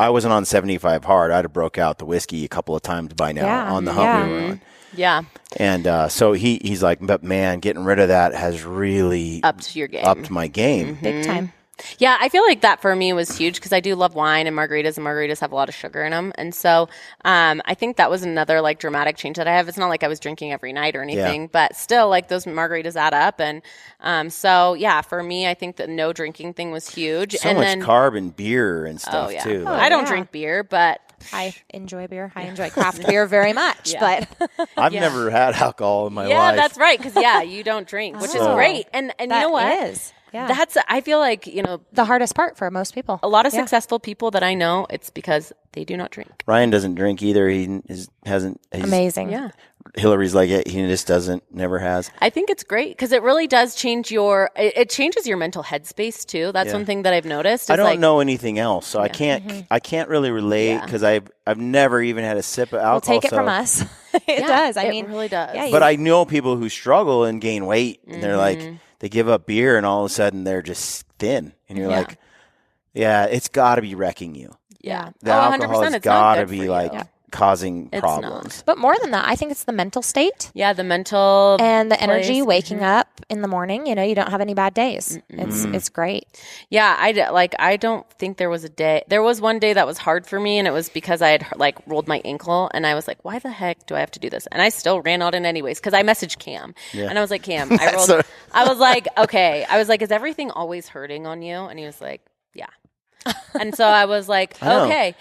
wasn't on 75 hard, I'd have broke out the whiskey a couple of times by now on the hunt we were on. Yeah. And so he's like, but man, getting rid of that has really upped your game. Upped my game. Big time. Yeah, I feel like that for me was huge because I do love wine and margaritas have a lot of sugar in them. And so I think that was another dramatic change that I have. It's not like I was drinking every night or anything, but still those margaritas add up. And so, for me, I think the no drinking thing was huge. So much carb and beer and stuff too. I don't drink beer, but I enjoy beer. I enjoy craft beer very much, but I've never had alcohol in my life. Yeah, that's right. Because you don't drink, which is great. And you know what? Is. Yeah. That's, I feel like, the hardest part for most people. A lot of successful people that I know, it's because they do not drink. Ryan doesn't drink either. He's amazing. Yeah. Hillary's like it. He just never has. I think it's great because it really does change it changes your mental headspace too. That's one thing that I've noticed. I don't know anything else, so I can't really relate because I've never even had a sip of alcohol. Well, take it from us. It does. I mean, it really does. Yeah, but I know people who struggle and gain weight, and they're like, they give up beer, and all of a sudden they're just thin, and you're like, it's got to be wrecking you. Yeah, the alcohol has got to be causing problems. But more than that, I think it's the mental state. Yeah, the mental and the energy waking up in the morning. You don't have any bad days. It's great. Yeah, I don't think there was a day. There was one day that was hard for me, and it was because I had rolled my ankle, and I was like, why the heck do I have to do this? And I still ran out in anyways because I messaged Cam, and I was like, Cam, I rolled. I was like, okay. I was like, is everything always hurting on you? And he was like, yeah. And so I was like, okay,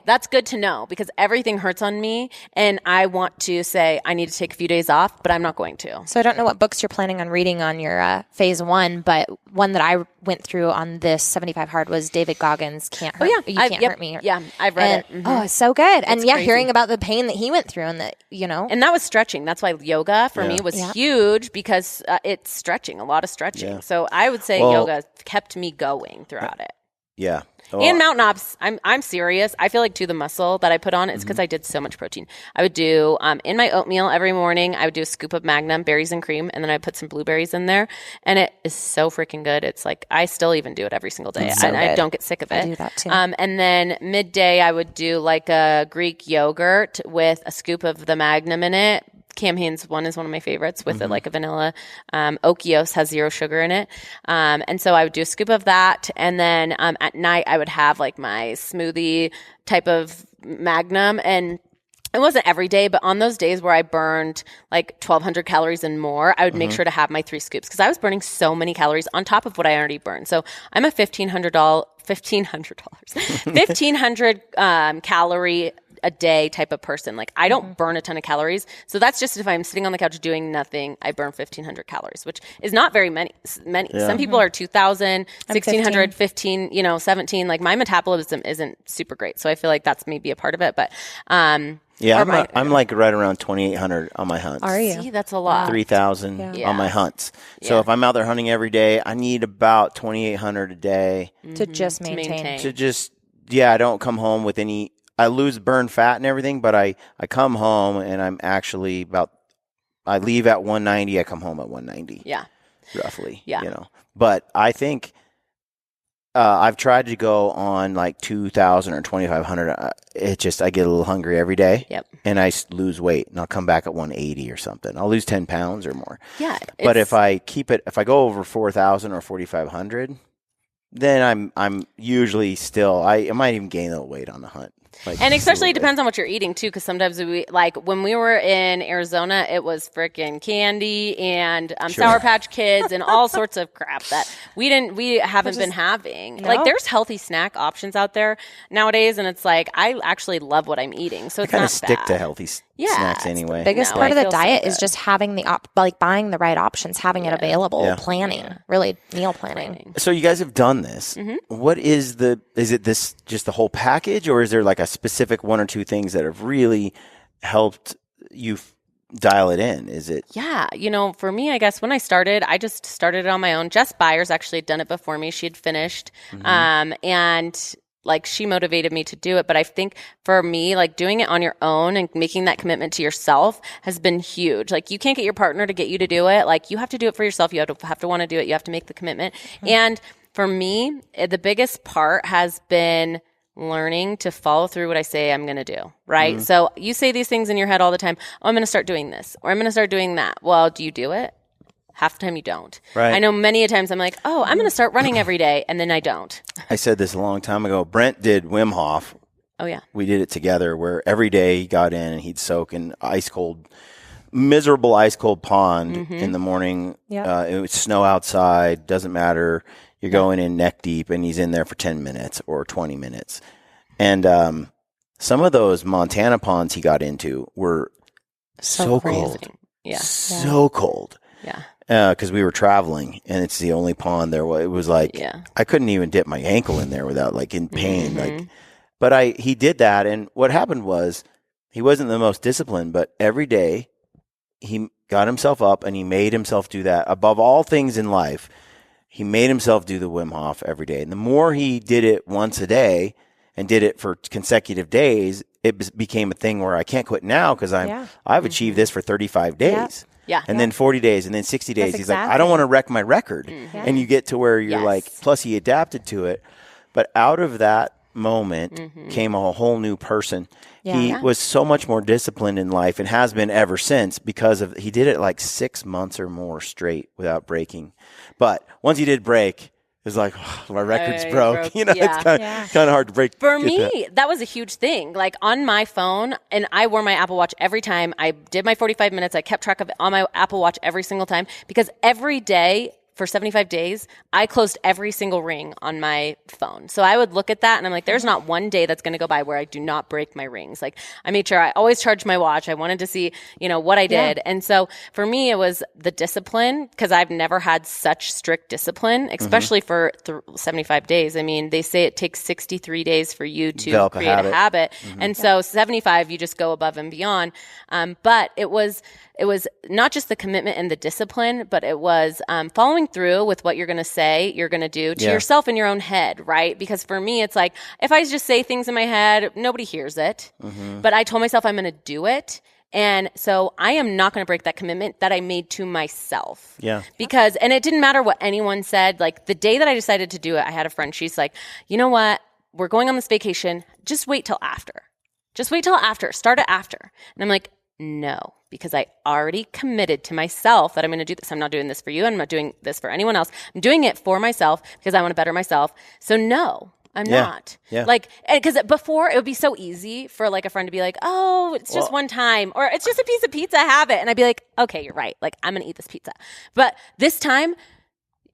that's good to know because everything hurts on me. And I want to say I need to take a few days off, but I'm not going to. So I don't know what books you're planning on reading on your phase 1, but one that I went through on this 75 Hard was David Goggins' You Can't Hurt Me. Yeah, I've read it. Oh, it's so good. And crazy. hearing about the pain that he went through and that, And that was stretching. That's why yoga for me was huge because it's stretching, a lot of stretching. Yeah. So I would say yoga kept me going throughout it. Yeah. And mountain ops, I'm serious. I feel like the muscle that I put on is because I did so much protein. I would do in my oatmeal every morning. I would do a scoop of Magnum berries and cream, and then I put some blueberries in there, and it is so freaking good. It's like I still even do it every single day, and I don't get sick of it. I do that too. And then midday, I would do like a Greek yogurt with a scoop of the Magnum in it. Cam Hanes one is one of my favorites with it, like a vanilla. Okios has 0 sugar in it. And so I would do a scoop of that. And then at night, I would have like my smoothie type of Magnum. And it wasn't every day, but on those days where I burned like 1,200 calories and more, I would make sure to have my 3 scoops because I was burning so many calories on top of what I already burned. So I'm a $1,500 calorie a day type of person. Like I don't burn a ton of calories. So that's just if I'm sitting on the couch doing nothing, I burn 1,500 calories, which is not very many. Yeah. Some people are 2,000, 1,600, 15, 17. Like my metabolism isn't super great. So I feel like that's maybe a part of it. But I'm like right around 2,800 on my hunts. Are you? See, that's a lot. 3,000 on my hunts. So if I'm out there hunting every day, I need about 2,800 a day to just maintain. I don't come home with any. I lose burn fat and everything, but I come home and I'm actually I leave at 190, I come home at 190. Yeah. Roughly. Yeah. But I think I've tried to go on like 2,000 or 2,500. I get a little hungry every day. Yep. And I lose weight and I'll come back at 180 or something. I'll lose 10 pounds or more. Yeah. But if I go over 4,000 or 4,500, then I'm usually still, I might even gain a little weight on the hunt. And especially it depends on what you're eating too, because sometimes when we were in Arizona, it was freaking candy and Sour Patch Kids and all sorts of crap that we haven't been having. No. Like there's healthy snack options out there nowadays, and it's like I actually love what I'm eating, so it's not bad. I kind of stick to healthy snacks anyway. The biggest part of the diet is just having buying the right options, having it available, planning, really meal planning. So you guys have done this. Mm-hmm. What is it this just the whole package, or is there like a specific 1 or 2 things that have really helped you dial it in? Is it? Yeah. For me, I guess when I started, I just started it on my own. Jess Byers actually had done it before me. She had finished. Mm-hmm. And like she motivated me to do it. But I think for me, like doing it on your own and making that commitment to yourself has been huge. Like you can't get your partner to get you to do it. Like you have to do it for yourself. You have to want to do it. You have to make the commitment. Mm-hmm. And for me, the biggest part has been learning to follow through what I say I'm going to do, right? Mm-hmm. So you say these things in your head all the time. Oh, I'm going to start doing this, or I'm going to start doing that. Well, do you do it? Half the time you don't. Right. I know many a times I'm like, oh, I'm going to start running every day, and then I don't. I said this a long time ago. Brent did Wim Hof. Oh, yeah. We did it together where every day he got in and he'd soak in miserable ice cold pond in the morning. Yeah. It would snow outside, doesn't matter. You're going in neck deep, and he's in there for 10 minutes or 20 minutes. And some of those Montana ponds he got into were so cold. Yeah. So cold. Yeah. Because we were traveling, and it's the only pond there. It was like I couldn't even dip my ankle in there without like in pain. Mm-hmm. But he did that, and what happened was he wasn't the most disciplined, but every day he got himself up and he made himself do that. Above all things in life, he made himself do the Wim Hof every day. And the more he did it once a day and did it for consecutive days, it became a thing where I can't quit now because I've achieved this for 35 days. Yeah. And then 40 days and then 60 days. He's like, I don't want to wreck my record. Mm-hmm. And you get to where you're like, plus he adapted to it. But out of that moment came a whole new person. Yeah. He was so much more disciplined in life and has been ever since because he did it like 6 months or more straight without breaking. But once he did break, it was like, my record's broke. It's kind of hard to break. For me, that was a huge thing. Like on my phone, and I wore my Apple Watch every time I did my 45 minutes. I kept track of it on my Apple Watch every single time because every day for 75 days, I closed every single ring on my phone. So I would look at that and I'm like, there's not one day that's going to go by where I do not break my rings. Like I made sure I always charged my watch. I wanted to see, what I did. And so for me, it was the discipline, because I've never had such strict discipline, especially for 75 days. I mean, they say it takes 63 days for you to develop create a habit. And so 75, you just go above and beyond. But it was not just the commitment and the discipline, but it was following through with what you're going to say, you're going to do to yourself in your own head, right? Because for me, it's like, if I just say things in my head, nobody hears it. But I told myself I'm going to do it. And so I am not going to break that commitment that I made to myself. Yeah. Because, and it didn't matter what anyone said. Like the day that I decided to do it, I had a friend, she's like, you know what? We're going on this vacation. Just wait till after. Start it after. And I'm like, no, because I already committed to myself that I'm going to do this. I'm not doing this for you. I'm not doing this for anyone else. I'm doing it for myself because I want to better myself. So no, I'm not. Yeah. Like, because before it would be so easy for like a friend to be like, oh, it's just one time, or it's just a piece of pizza, have it. And I'd be like, okay, you're right. Like, I'm going to eat this pizza. But this time,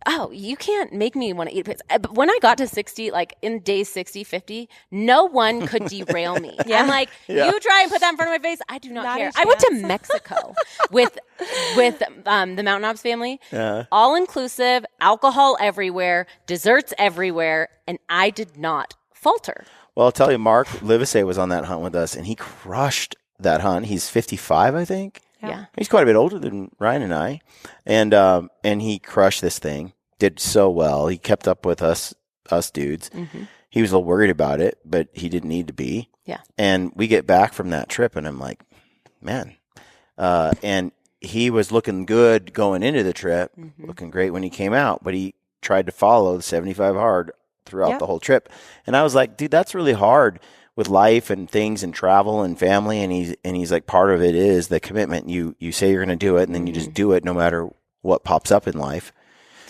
oh, you can't make me want to eat pizza. But when I got to 60, like in days 60, 50, no one could derail me. I'm like, you try and put that in front of my face, I do not care. I went to Mexico with the Mountain Knobs family, all inclusive, alcohol everywhere, desserts everywhere, and I did not falter. Well, I'll tell you, Mark Livesey was on that hunt with us, and he crushed that hunt. He's 55, I think. Yeah. He's quite a bit older than Ryan and I. And he crushed this thing, did so well. He kept up with us dudes. He was a little worried about it, but he didn't need to be. Yeah. And we get back from that trip, and I'm like, man. And he was looking good going into the trip, looking great when he came out, but he tried to follow the 75 hard throughout the whole trip. And I was like, dude, that's really hard with life and things and travel and family. And he's like, part of it is the commitment. You say you're going to do it, and then you just do it no matter what pops up in life.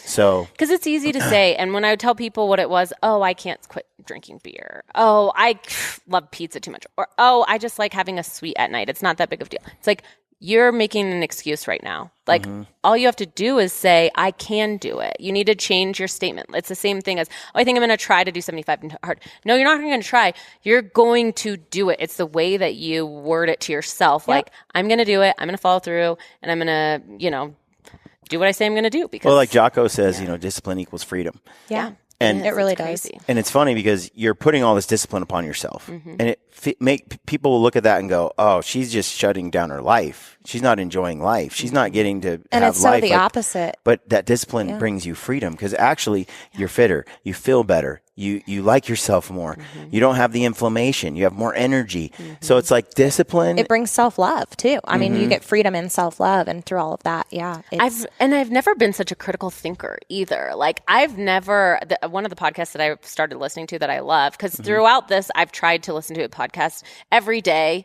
So, because it's easy to say. And when I would tell people what it was, oh, I can't quit drinking beer. Oh, I love pizza too much. Or, oh, I just like having a sweet at night. It's not that big of a deal. It's like, you're making an excuse right now. Like, all you have to do is say, I can do it. You need to change your statement. It's the same thing as, oh, I think I'm going to try to do 75 hard. No, you're not going to try. You're going to do it. It's the way that you word it to yourself. Like, I'm going to do it. I'm going to follow through, and I'm going to, do what I say I'm going to do. Because, well, like Jocko says, discipline equals freedom. Yeah. And it really does. And it's funny because you're putting all this discipline upon yourself, and people will look at that and go, "Oh, she's just shutting down her life. She's not enjoying life. She's not getting to and have it's so life." the opposite. But that discipline brings you freedom, because actually you're fitter, you feel better, you like yourself more, you don't have the inflammation, you have more energy. So it's like discipline. It brings self-love too. I mean, you get freedom in self-love, and through all of that, I've never been such a critical thinker either. Like I've never, one of the podcasts that I started listening to that I love, because throughout this, I've tried to listen to a podcast every day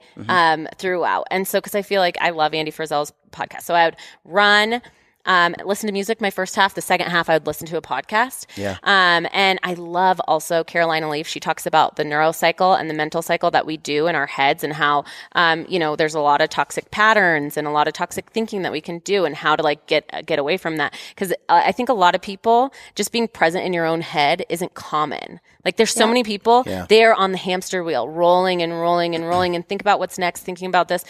throughout. And so, because I feel like I love Andy Frizzell's podcast. So I would run, listen to music my first half. The second half, I would listen to a podcast. Yeah. And I love also Carolina Leaf. She talks about the neurocycle and the mental cycle that we do in our heads, and how, there's a lot of toxic patterns and a lot of toxic thinking that we can do, and how to like get away from that. Because I think a lot of people, just being present in your own head isn't common. Like there's so many people, they're on the hamster wheel, rolling and rolling and rolling, and think about what's next, thinking about this.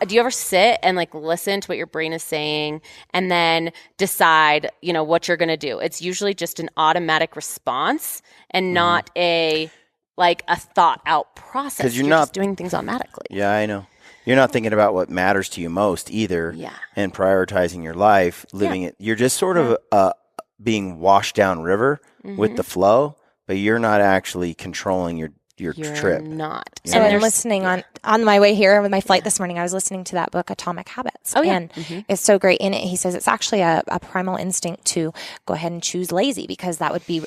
Do you ever sit and like listen to what your brain is saying and then decide, what you're going to do? It's usually just an automatic response and not a thought out process. Because you're just doing things automatically. Yeah, I know. You're not thinking about what matters to you most either. Yeah. And prioritizing your life, living it. You're just sort of being washed down river with the flow, but you're not actually controlling your trip. Not. So I'm listening on my way here with my flight this morning. I was listening to that book, Atomic Habits. Oh, yeah. And it's so great. In it, he says it's actually a primal instinct to go ahead and choose lazy, because that would be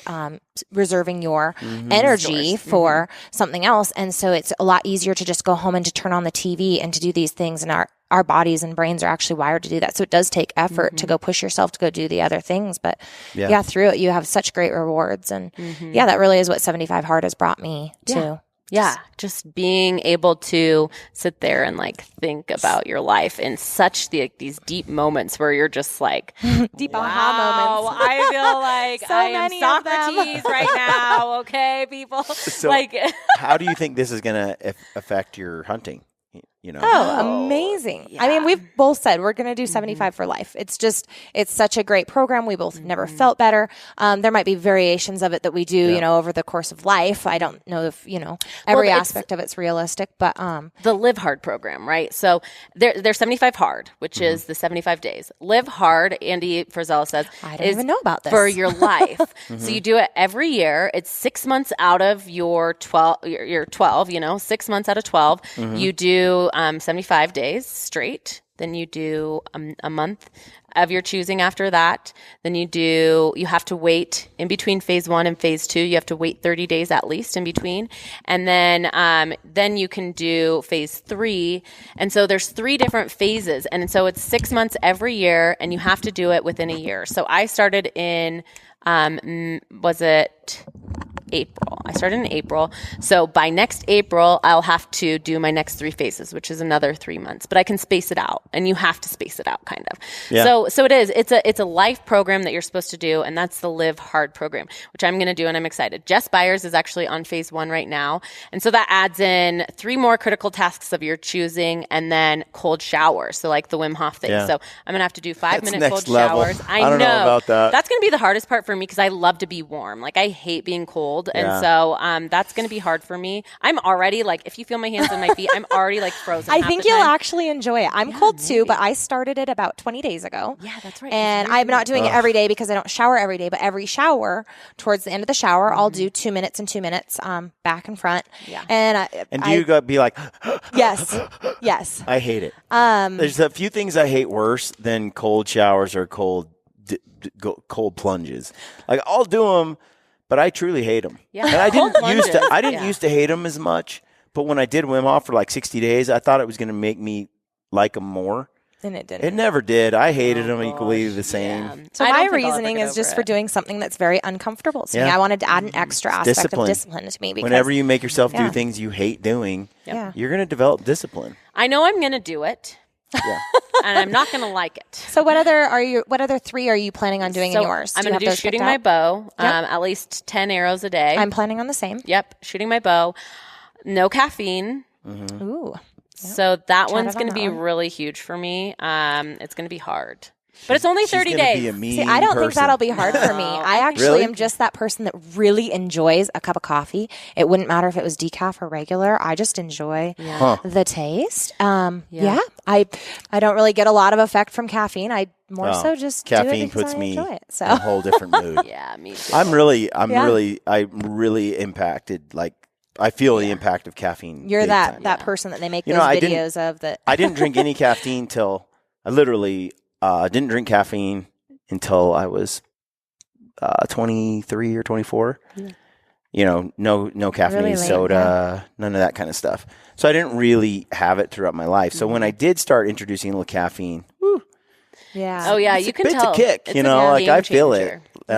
reserving your energy for something else. And so it's a lot easier to just go home and to turn on the TV and to do these things. And our bodies and brains are actually wired to do that. So it does take effort to go push yourself to go do the other things. But through it, you have such great rewards. And that really is what 75 Hard has brought me to. Yeah, just being able to sit there and like think about your life in such these deep moments where you're just like deep wow, aha moments. I feel like So I am many of them. Socrates right now. Okay, people. So like, how do you think this is going to affect your hunting? You know? Oh, amazing. I mean, we've both said we're going to do 75 for life. It's such a great program. We both never felt better. There might be variations of it that we do, over the course of life. I don't know if, every aspect of it's realistic, but the Live Hard program, right? So there's 75 hard, which is the 75 days. Live Hard, Andy Frizella says, I don't even know about this. For your life. So you do it every year. It's 6 months out of your 12, 6 months out of 12. You do 75 days straight. Then you do a month of your choosing after that. Then you have to wait in between phase 1 and phase 2. You have to wait 30 days at least in between. And then you can do phase 3. And so there's 3 different phases. And so it's 6 months every year and you have to do it within a year. So I started in, was it April? I started in April. So by next April, I'll have to do my next 3 phases, which is another 3 months, but I can space it out and you have to space it out kind of. Yeah. So it is, it's a life program that you're supposed to do. And that's the Live Hard program, which I'm going to do. And I'm excited. Jess Byers is actually on phase 1 right now. And so that adds in 3 more critical tasks of your choosing and then cold showers. So like the Wim Hof thing. Yeah. So I'm going to have to do 5-minute next cold level. showers. I don't know about that. That's going to be the hardest part for me because I love to be warm. Like I hate being cold. And so that's going to be hard for me. I'm already like, if you feel my hands and my feet, I'm already like frozen. I think you'll actually enjoy it. I'm cold too, but I started it about 20 days ago. Yeah, that's right. And I'm not doing it every day because I don't shower every day, but every shower, towards the end of the shower, I'll do 2 minutes and 2 minutes back and front. Yeah. And do you be like, yes. I hate it. There's a few things I hate worse than cold showers or cold plunges. Like I'll do them, but I truly hate them. Yeah. And I didn't Yeah. used to hate them as much, but when I did Wim Hof for like 60 days, I thought it was going to make me like them more. And it didn't. It never did. I hated them equally the same. Yeah. So I my don't think I'll ever reasoning get is just over for it. doing something that's very uncomfortable to me. Yeah. I wanted to add an extra aspect discipline. of discipline to me. Because, Whenever you make yourself do Yeah. things you hate doing, Yeah. you're going to develop discipline. I know I'm going to do it. Yeah. And I'm not going to like it. So what other 3 are you planning on doing in yours? I'm Do you going to have do those shooting picked my out? bow, Yep. at least 10 arrows a day. I'm planning on the same. Yep, shooting my bow. No caffeine. Ooh. So that one's on going to that be one. really huge for me. It's going to be hard. But it's only She's 30 gonna days. Be a mean See, I don't think person. that'll be hard for me. I actually Really? am just that person that really enjoys a cup of coffee. It wouldn't matter if it was decaf or regular. I just enjoy the taste. Yeah. I don't really get a lot of effect from caffeine. I more so just do caffeine it because puts I me enjoy it. in a So whole different mood. Yeah, me too. I'm really impacted. Like I feel the impact of caffeine. you're big that time. person that they make You those know, I didn't- videos of that. I didn't drink any caffeine till I literally didn't drink caffeine until I was 23 or 24. Yeah. You know, no caffeine, Really late, soda, none of that kind of stuff. So I didn't really have it throughout my life. So when I did start introducing a little caffeine, Yeah. Oh, yeah, it's you a can bit tell. to kick, It's you a know, like game I feel changer. it.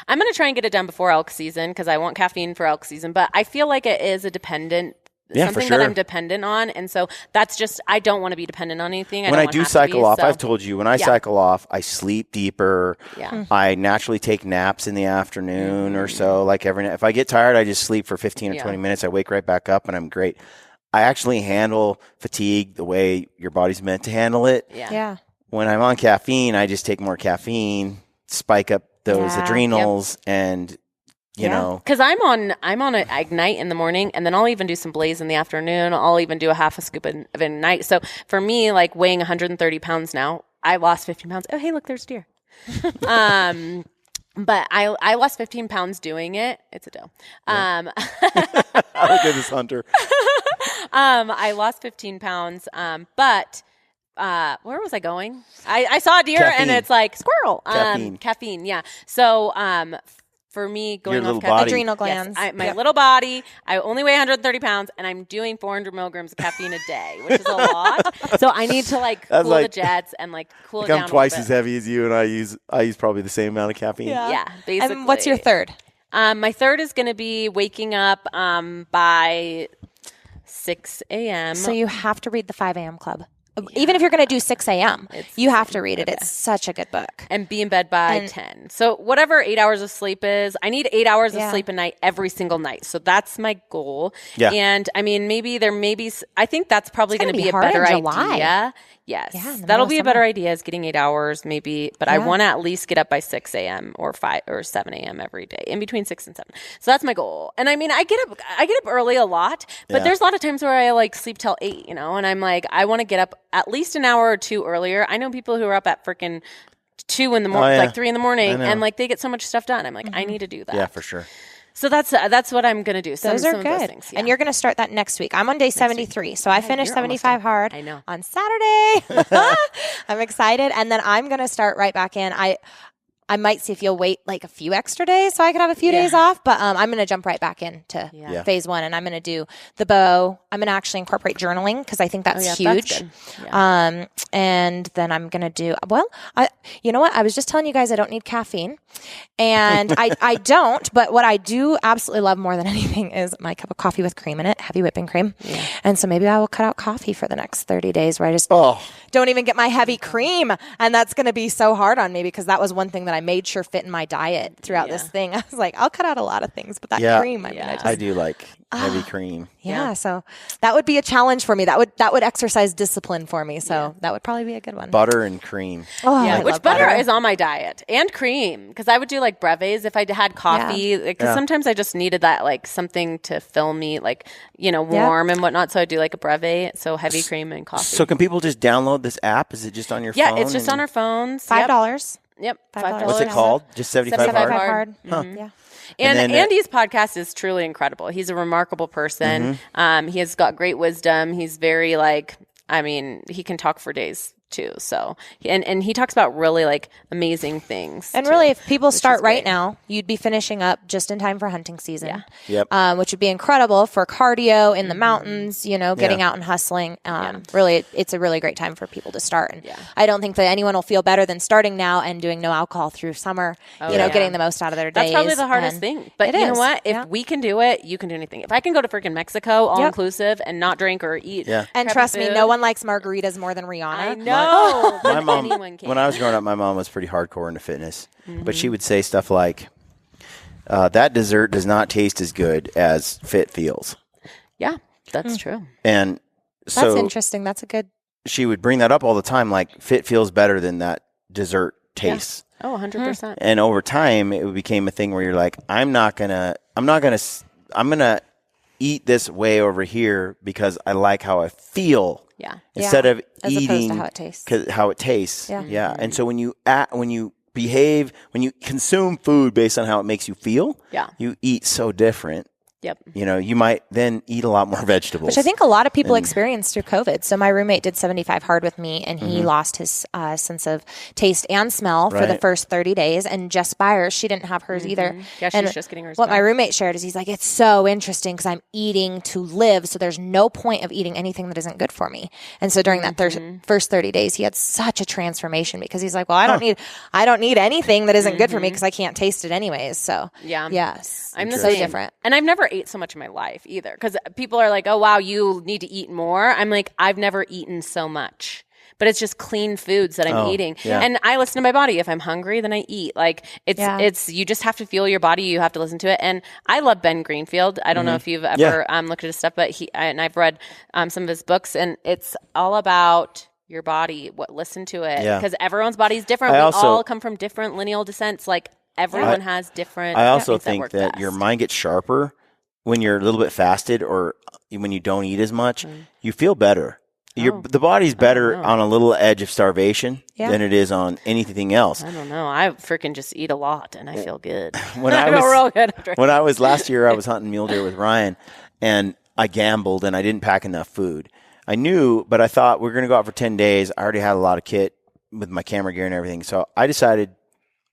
I'm going to try and get it done before elk season because I want caffeine for elk season. But I feel like it is a dependent Yeah, for something sure. that I'm dependent on. And so that's just, I don't want to be dependent on anything. When I don't do have to cycle be, off, so- I've told you, when I cycle off, I sleep deeper. Yeah. I naturally take naps in the afternoon or so. Like every night. If I get tired, I just sleep for 15 or 20 minutes. I wake right back up and I'm great. I actually handle fatigue the way your body's meant to handle it. Yeah. Yeah. When I'm on caffeine, I just take more caffeine, spike up those Yeah. adrenals, and you know. Because I'm on an Ignite in the morning, and then I'll even do some Blaze in the afternoon. I'll even do a half a scoop of Ignite. So for me, like weighing 130 pounds now, I lost 15 pounds. Oh, hey, look, there's deer. But I lost 15 pounds doing it. It's a doe. Look at this hunter. I lost 15 pounds. But where was I going? I saw a deer Caffeine. and it's like squirrel. Caffeine. Yeah. So for me, going Your off little caffeine, body. Adrenal glands. my little body. I only weigh 130 pounds, and I'm doing 400 milligrams of caffeine a day, which is a lot. So I need to like That's cool like- the jets and like cool it Like down. I'm twice a as little bit. heavy as you, and I use probably the same amount of caffeine. Yeah, basically. And what's your third? My third is going to be waking up by 6 a.m. So you have to read the 5 a.m. Club. Even if you're going to do 6 a.m., you have to read it. It's such a good book. And be in bed by 10. So whatever 8 hours of sleep is, I need 8 hours of sleep a night every single night. So that's my goal. Yeah. And I mean, I think that's probably going to be a better idea. Yes. Yeah, that'll be a better idea is getting 8 hours maybe, but I want to at least get up by 6 a.m. or 5 or 7 a.m. every day, in between 6 and 7. So that's my goal. And I mean, I get up early a lot, but there's a lot of times where I like sleep till 8, and I'm like, I want to get up at least an hour or two earlier. I know people who are up at freaking 2 in the morning, like 3 in the morning, and like they get so much stuff done. I'm like, I need to do that. Yeah, for sure. So that's what I'm going to do. Those are good. Those things, and you're going to start that next week. I'm on day 73. So I finished 75 hard on Saturday. I'm excited. And then I'm going to start right back in. I might see if you'll wait like a few extra days so I can have a few days off, but I'm going to jump right back into phase 1, and I'm going to do the bow. I'm going to actually incorporate journaling because I think that's huge. That's and then I'm going to do, you know what? I was just telling you guys I don't need caffeine, and I don't, but what I do absolutely love more than anything is my cup of coffee with cream in it, heavy whipping cream. Yeah. And so maybe I will cut out coffee for the next 30 days where I just don't even get my heavy cream. And that's going to be so hard on me because that was one thing that I made sure fit in my diet throughout this thing. I was like, I'll cut out a lot of things, but that cream, I do like heavy cream. Yeah, so that would be a challenge for me. That would exercise discipline for me. So that would probably be a good one. Butter and cream. Which butter is on my diet, and cream, because I would do like brevets if I had coffee. Because sometimes I just needed that like something to fill me, like warm and whatnot. So I do like a brevet. So heavy cream and coffee. So can people just download this app? Is it just on your phone? Yeah, it's just on our phones. $5. Yep. $5. What's it called? Just 75 hard? Huh. Yeah. And Andy's podcast is truly incredible. He's a remarkable person. He has got great wisdom. He's very he can talk for days too. So, and he talks about really like amazing things. And really, if people start right now, you'd be finishing up just in time for hunting season. Yeah. Yep. Which would be incredible for cardio in the mountains, getting out and hustling. Really, it's a really great time for people to start. And I don't think that anyone will feel better than starting now and doing no alcohol through summer, getting the most out of their days. That's probably the hardest thing. But you know what? If we can do it, you can do anything. If I can go to freaking Mexico, all inclusive, and not drink or eat. Yeah. And trust me, no one likes margaritas more than Rihanna. I know. My mom, when I was growing up, my mom was pretty hardcore into fitness, but she would say stuff like, that dessert does not taste as good as fit feels. Yeah, that's true. And so that's interesting. That's a good. She would bring that up all the time, like fit feels better than that dessert tastes. Yeah. Oh, 100%. And over time, it became a thing where you're like, I'm gonna eat this way over here because I like how I feel. Yeah. Instead of as eating opposed to how it tastes. Yeah. Yeah. And so when you consume food based on how it makes you feel, you eat so different. Yep. You might then eat a lot more vegetables. Which I think a lot of people experienced through COVID. So my roommate did 75 hard with me, and he lost his sense of taste and smell for the first 30 days. And Jess Byers, she didn't have hers either. Yeah, she's just getting hers What back. my roommate shared is he's like, it's so interesting because I'm eating to live. So there's no point of eating anything that isn't good for me. And so during that first 30 days, he had such a transformation because he's like, well, I don't need anything that isn't good for me because I can't taste it anyways. So yes, I'm the so same. different. And I've never ate so much in my life either, because people are like, oh wow, you need to eat more. I'm like, I've never eaten so much, but it's just clean foods that I'm eating. And I listen to my body. If I'm hungry, then I eat. Like it's you just have to feel your body. You have to listen to it. And I love Ben Greenfield. I don't know if you've ever looked at his stuff, but I've read some of his books, and it's all about your body. Listen to it, because everyone's body is different. We all come from different lineal descents. Like everyone has different. I also think that your mind gets sharper when you're a little bit fasted or when you don't eat as much. You feel better. The body's better on a little edge of starvation than it is on anything else. I don't know. I freaking just eat a lot and I feel good. I feel real good after. When I was last year, I was hunting mule deer with Ryan, and I gambled and I didn't pack enough food. I knew, but I thought we're going to go out for 10 days. I already had a lot of kit with my camera gear and everything. So I decided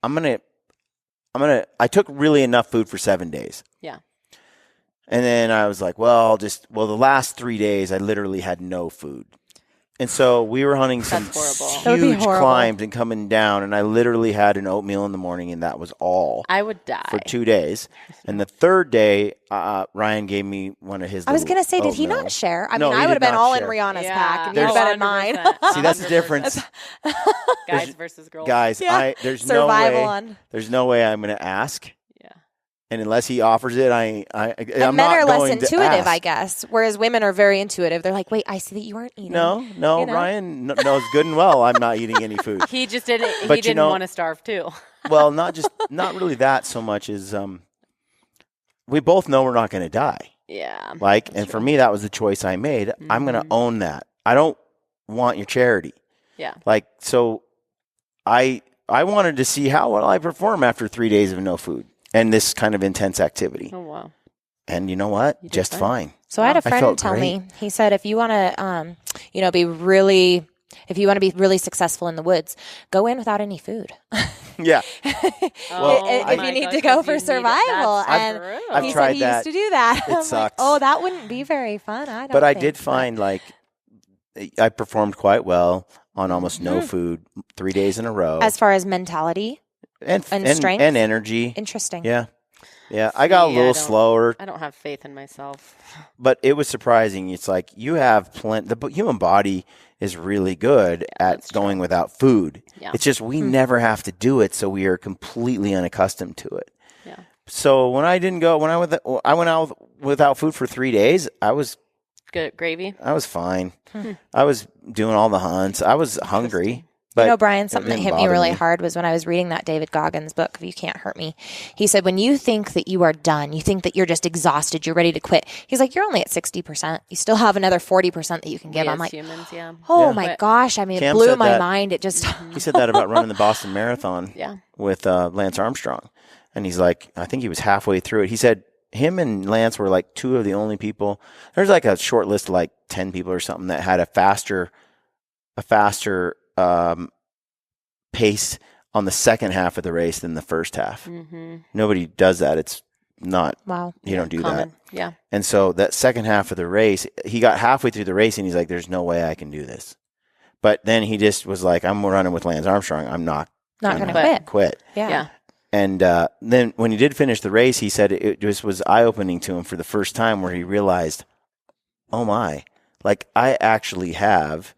I took really enough food for 7 days. Yeah. And then I was like, the last 3 days, I literally had no food. And so we were hunting some horrible. That would be huge horrible. climbs and coming down, and I literally had an oatmeal in the morning, and that was all I would die. for 2 days. And the third day, Ryan gave me one of his. I was little going to say, did he oatmeal. not share? I No, mean, he I would did have been not all in share. Rihanna's Yeah. pack, and you'd Oh, have been in mine. 100%. See, that's the difference. Guys versus girls. Guys, Yeah. there's Survival no way. on. There's no way I'm going to ask. Yeah. And unless he offers it, I'm And men not are less going to intuitive, ask. I guess, whereas women are very intuitive. They're like, wait, I see that you aren't eating. No, You know? Ryan knows good and well I'm not eating any food. He just didn't. But He didn't want to starve too. Well, not really that so much as we both know we're not going to die. Yeah. And for me, that was the choice I made. I'm going to own that. I don't want your charity. Yeah. So I wanted to see how well I perform after 3 days of no food and this kind of intense activity. Oh wow. And you know what? You did Just fine. So I had a I friend felt tell great. me, he said, if you want to, if you want to be really successful in the woods, go in without any food. Yeah. Oh, if my you need gosh, to go if for you need it, survival. that's And true. I've he tried said he that. used to do that. It I'm like, sucks. oh, that wouldn't be very fun. I don't But I think. did find I performed quite well on almost no food 3 days in a row. As far as mentality, and strength? and energy. interesting. Yeah. Yeah. I got a See, little I don't- slower, I don't have faith in myself. but it was surprising. It's like you have the human body is really good at that's going without food. Yeah. It's just we never have to do it, so we are completely unaccustomed to it. Yeah. So when I went out without food for 3 days, I was Good at gravy. fine. I was doing all the hunts. I was hungry. But Brian, it something that didn't hit me bother really hard was when I was reading that David Goggins book, If You Can't Hurt Me. He said, when you think that you are done, you think that you're just exhausted, you're ready to quit. He's like, you're only at 60%. You still have another 40% that you can give. We I'm as like, humans, yeah. oh Yeah. my But- gosh. I mean, Cam it blew said my that- mind. It just, He said that about running the Boston Marathon Yeah. with Lance Armstrong. And he's like, I think he was halfway through it. He said him and Lance were like two of the only people. There's like a short list of like 10 people or something that had a faster pace on the second half of the race than the first half. Mm-hmm. Nobody does that. It's not, wow. you don't do Common. that. Yeah. And so that second half of the race, he got halfway through the race and he's like, there's no way I can do this. But then he just was like, I'm running with Lance Armstrong. I'm not Not going to gonna quit. quit. Yeah. Yeah. And then when he did finish the race, he said it just was eye-opening to him for the first time where he realized, oh my, like I actually have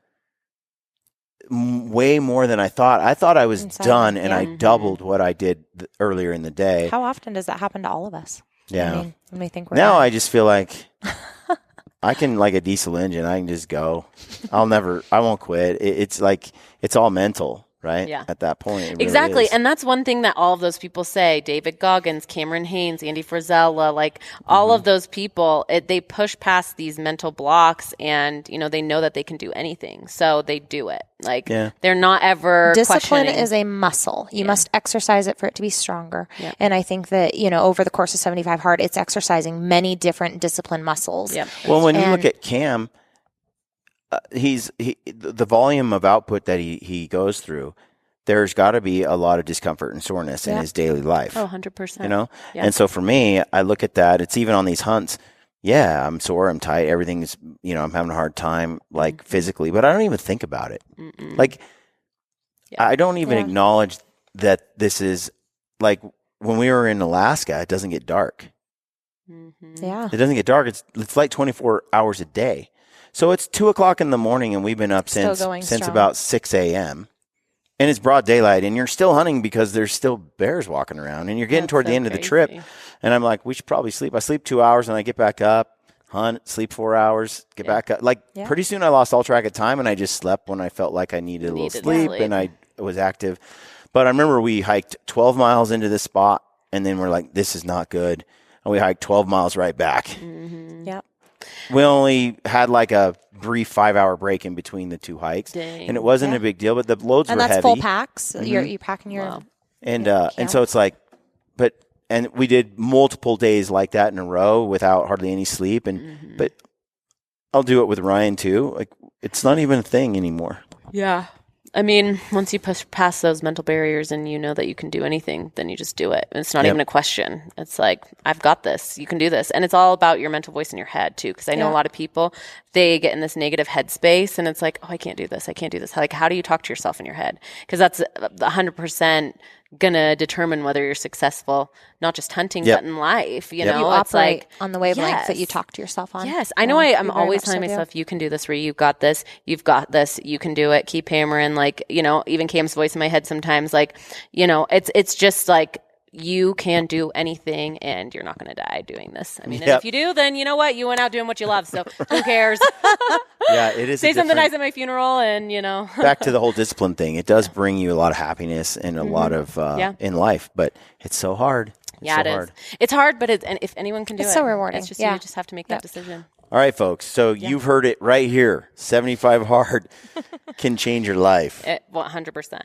way more than I thought. I thought I was Inside, done and yeah. I doubled what I did earlier in the day. How often does that happen to all of us? Yeah. I mean, when we think we're Now done. I just feel like I can, like a diesel engine, I can just go. I won't quit. It's like, it's all mental, right? Yeah. At that point. It really Exactly. is. And that's one thing that all of those people say. David Goggins, Cameron Haynes, Andy Frisella, like all of those people, they push past these mental blocks and, they know that they can do anything. So they do it. Like Yeah. they're not ever Discipline questioning. is a muscle. You must exercise it for it to be stronger. Yeah. And I think that, over the course of 75 Hard, it's exercising many different discipline muscles. Yep. Well, when you And- look at Cam, the volume of output that he goes through, there's got to be a lot of discomfort and soreness in Yeah. his daily life. Oh, 100%. Yeah. And so for me, I look at that. It's even on these hunts. Yeah, I'm sore, I'm tight, everything's, I'm having a hard time, like physically, but I don't even think about it. Mm-mm. Like, Yeah. I don't even Yeah. acknowledge that this is like when we were in Alaska, it doesn't get dark. Mhm. Yeah. It doesn't get dark. It's like 24 hours a day. So it's 2:00 in the morning and we've been up Still since going strong. about 6 a.m. And it's broad daylight and you're still hunting because there's still bears walking around and you're getting That's toward so the end of the trip. crazy. And I'm like, we should probably sleep. I sleep 2 hours and I get back up, hunt, sleep 4 hours, get Yeah. back up. Like Yeah. pretty soon I lost all track of time and I just slept when I felt like I needed a little Needed sleep sleep. and I was active. But I remember we hiked 12 miles into this spot and then we're like, this is not good. And we hiked 12 miles right back. Mhm. Yep. We only had like a brief 5-hour break in between the two hikes. Dang. And it wasn't Yeah. a big deal, but the loads And were that's heavy. full packs. Mhm. You're packing your. Wow. And Yeah, and so it's like, and we did multiple days like that in a row without hardly any sleep. And Mhm. but I'll do it with Ryan too. Like it's not even a thing anymore. Yeah. I mean, once you push past those mental barriers and you know that you can do anything, then you just do it. And it's not even a question. It's like, I've got this. You can do this. And it's all about your mental voice in your head, too. Because I know a lot of people, they get in this negative headspace and it's like, oh, I can't do this. I can't do this. Like, how do you talk to yourself in your head? Because that's 100% going to determine whether you're successful, not just hunting, but in life. You know, you it's operate like on the wavelength that you talk to yourself on. Yes. I know I'm always telling myself, you can do this, Ree. You've got this. You've got this. You can do it. Keep hammering. Like, you know, even Cam's voice in my head sometimes, like, you know, it's just like, you can do anything and you're not going to die doing this. I mean, and if you do, then you know what? You went out doing what you love. So who cares? Yeah, it is. Say something nice at my funeral and, you know. Back to the whole discipline thing. It does bring you a lot of happiness and a lot of in life, but it's so hard. It is. It's hard, but and if anyone can do it. It's so rewarding. It's just you just have to make that decision. All right, folks. So you've heard it right here. 75 Hard can change your life. 100%.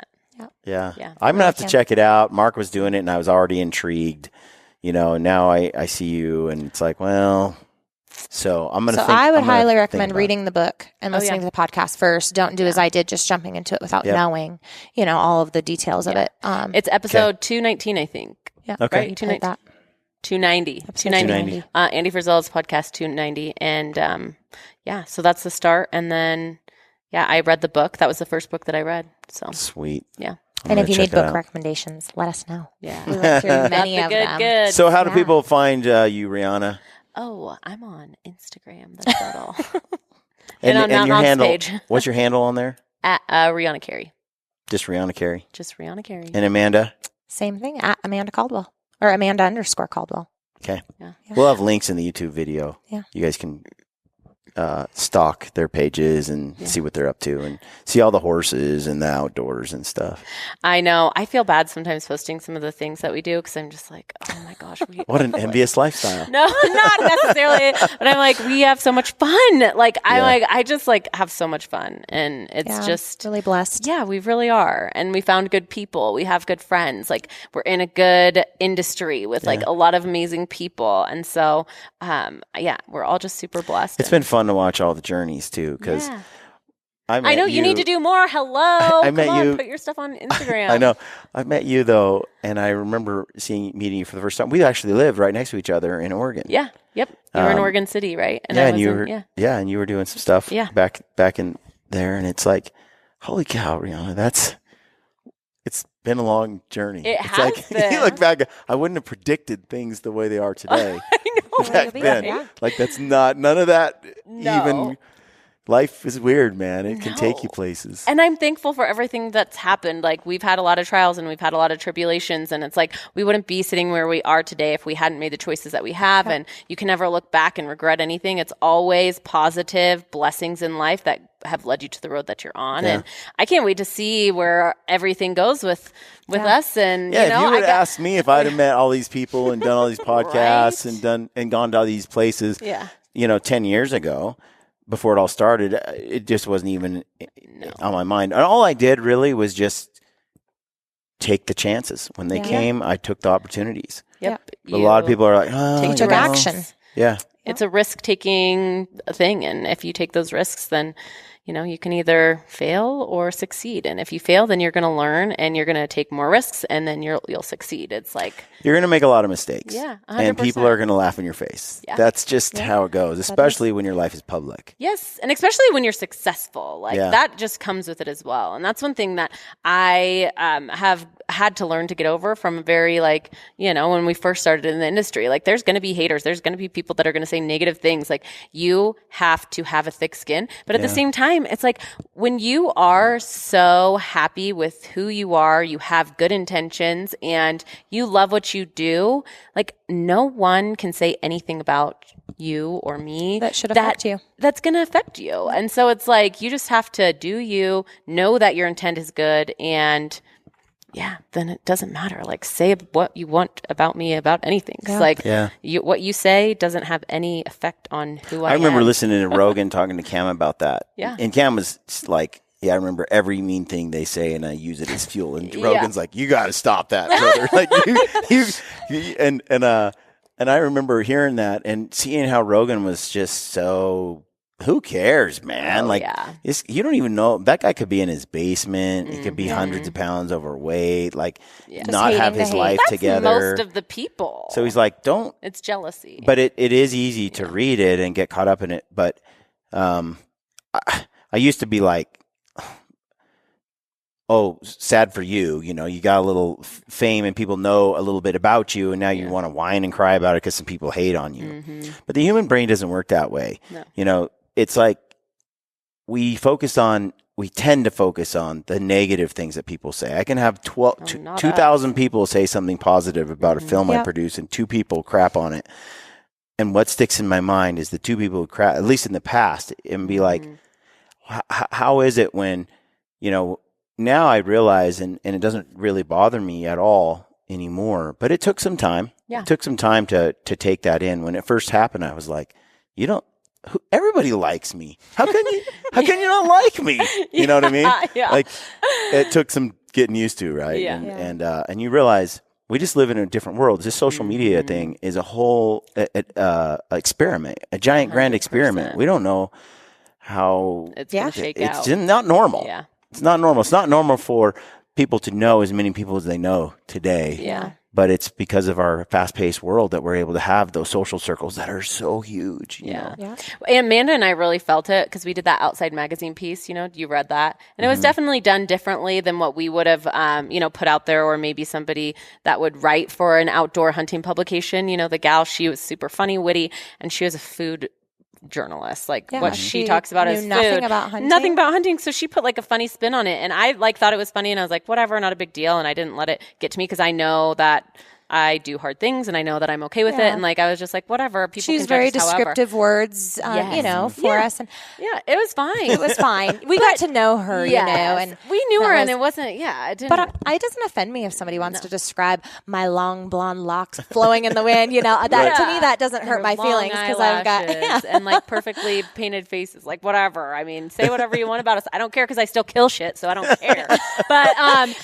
Yeah. I'm going to have to check it out. Mark was doing it, and I was already intrigued. You know, now I see you, and it's like, well, so I'm going to think. So I would highly recommend reading the book and listening to the podcast first. Don't do as I did, just jumping into it without knowing, you know, all of the details of it. It's episode 219, I think. Yeah. Okay. Right? 290. 290. Andy Frizzell's podcast, 290. And so that's the start. And then, I read the book. That was the first book that I read. So sweet. Yeah. And if you need book recommendations, let us know. Yeah. We went through many of them. Good. So how do people find you, Rihanna? Oh, I'm on Instagram. That's about all. and on your handle, page. What's your handle on there? At RIHANA CARY. Just RIHANA CARY. Just RIHANA CARY. And Amanda? Same thing, at Amanda Caldwell. Or Amanda_Caldwell. Okay. Yeah. We'll have links in the YouTube video. Yeah. You guys can stalk their pages and see what they're up to and see all the horses and the outdoors and stuff. I know. I feel bad sometimes posting some of the things that we do because I'm just like, oh my gosh. What an envious lifestyle. No, not necessarily. But I'm like, we have so much fun. Like, I just like have so much fun. And it's just really blessed. Yeah, we really are. And we found good people. We have good friends. Like, we're in a good industry with like a lot of amazing people. And so, we're all just super blessed. It's been fun to watch all the journeys too, because I know you need to do more. Hello, come on, put your stuff on Instagram. I know. I met you though, and I remember meeting you for the first time. We actually lived right next to each other in Oregon. Yeah. Yep. You were in Oregon City, right? And and you were doing some stuff. Back in there, and it's like, holy cow, Rihanna, it's been a long journey. It's like been. You look back, I wouldn't have predicted things the way they are today. I know. Back then, like that's none of that. Even life is weird, man. It can take you places. And I'm thankful for everything that's happened. Like, we've had a lot of trials and we've had a lot of tribulations, and it's like we wouldn't be sitting where we are today if we hadn't made the choices that we have. And you can never look back and regret anything. It's always positive blessings in life that have led you to the road that you're on. And I can't wait to see where everything goes with us. And if you would ask me if I'd have met all these people and done all these podcasts and gone to all these places, 10 years ago, before it all started, it just wasn't even on my mind. And all I did really was just take the chances. When they came, I took the opportunities. Yep. A lot of people are like, you took action. Yeah. It's a risk-taking thing. And if you take those risks, then you can either fail or succeed. And if you fail, then you're going to learn and you're going to take more risks, and then you'll succeed. It's like you're going to make a lot of mistakes. Yeah, 100%. And people are going to laugh in your face. Yeah. That's just how it goes, especially when your life is public. Yes, and especially when you're successful. Like that just comes with it as well. And that's one thing that I have had to learn to get over from very when we first started in the industry. Like, there's going to be haters. There's going to be people that are going to say negative things. Like, you have to have a thick skin. But at the same time, it's like when you are so happy with who you are, you have good intentions, and you love what you do, like, no one can say anything about you or me that should affect you. That's going to affect you. And so it's like, you just have to do you, know that your intent is good, and then it doesn't matter. Like, say what you want about me, about anything. What you say doesn't have any effect on who I am. I remember listening to Rogan talking to Cam about that. Yeah. And Cam was like, I remember every mean thing they say, and I use it as fuel. And Rogan's like, you got to stop that, brother. And I remember hearing that and seeing how Rogan was just so who cares, man? Yeah. You don't even know. That guy could be in his basement. He could be hundreds of pounds overweight, not have his life That's together. most of the people. So he's like, don't. It's jealousy. But it is easy to read it and get caught up in it. But I used to be like, oh, sad for you. You got a little fame and people know a little bit about you, and now you want to whine and cry about it because some people hate on you. Mm-hmm. But the human brain doesn't work that way. No. It's like we tend to focus on the negative things that people say. I can have 2,000 people say something positive about a film I produce, and 2 people crap on it. And what sticks in my mind is the 2 people who crap, at least in the past, and be like, how is it when, now I realize, and it doesn't really bother me at all anymore, but it took some time. Yeah. It took some time to take that in. When it first happened, I was like, everybody likes me. How can you not like me? You know what I mean? Yeah. Like, it took some getting used to, right? Yeah. And you realize we just live in a different world. This social media thing is a whole experiment, a giant 100%. Grand experiment. We don't know how it's going to shake out. It's not normal. Yeah. It's not normal. It's not normal for people to know as many people as they know today. Yeah. But it's because of our fast-paced world that we're able to have those social circles that are so huge. You know? Yeah. And Amanda and I really felt it because we did that Outside magazine piece. You read that, and it was definitely done differently than what we would have, put out there, or maybe somebody that would write for an outdoor hunting publication. The gal, she was super funny, witty, and she was a food journalist. What she talks about is nothing food. about hunting. Nothing about hunting. So she put a funny spin on it, and I thought it was funny, and I was like, whatever, not a big deal. And I didn't let it get to me because I know that I do hard things, and I know that I'm okay with it. And I was just like, whatever. People She's can very judge us descriptive words, for us. And it was fine. It was fine. We got to know her, and we knew her, and it wasn't. It didn't. But it doesn't offend me if somebody wants to describe my long blonde locks flowing in the wind. That to me that doesn't hurt my feelings because I've got and perfectly painted faces. Whatever. I mean, say whatever you want about us. I don't care because I still kill shit, so I don't care. But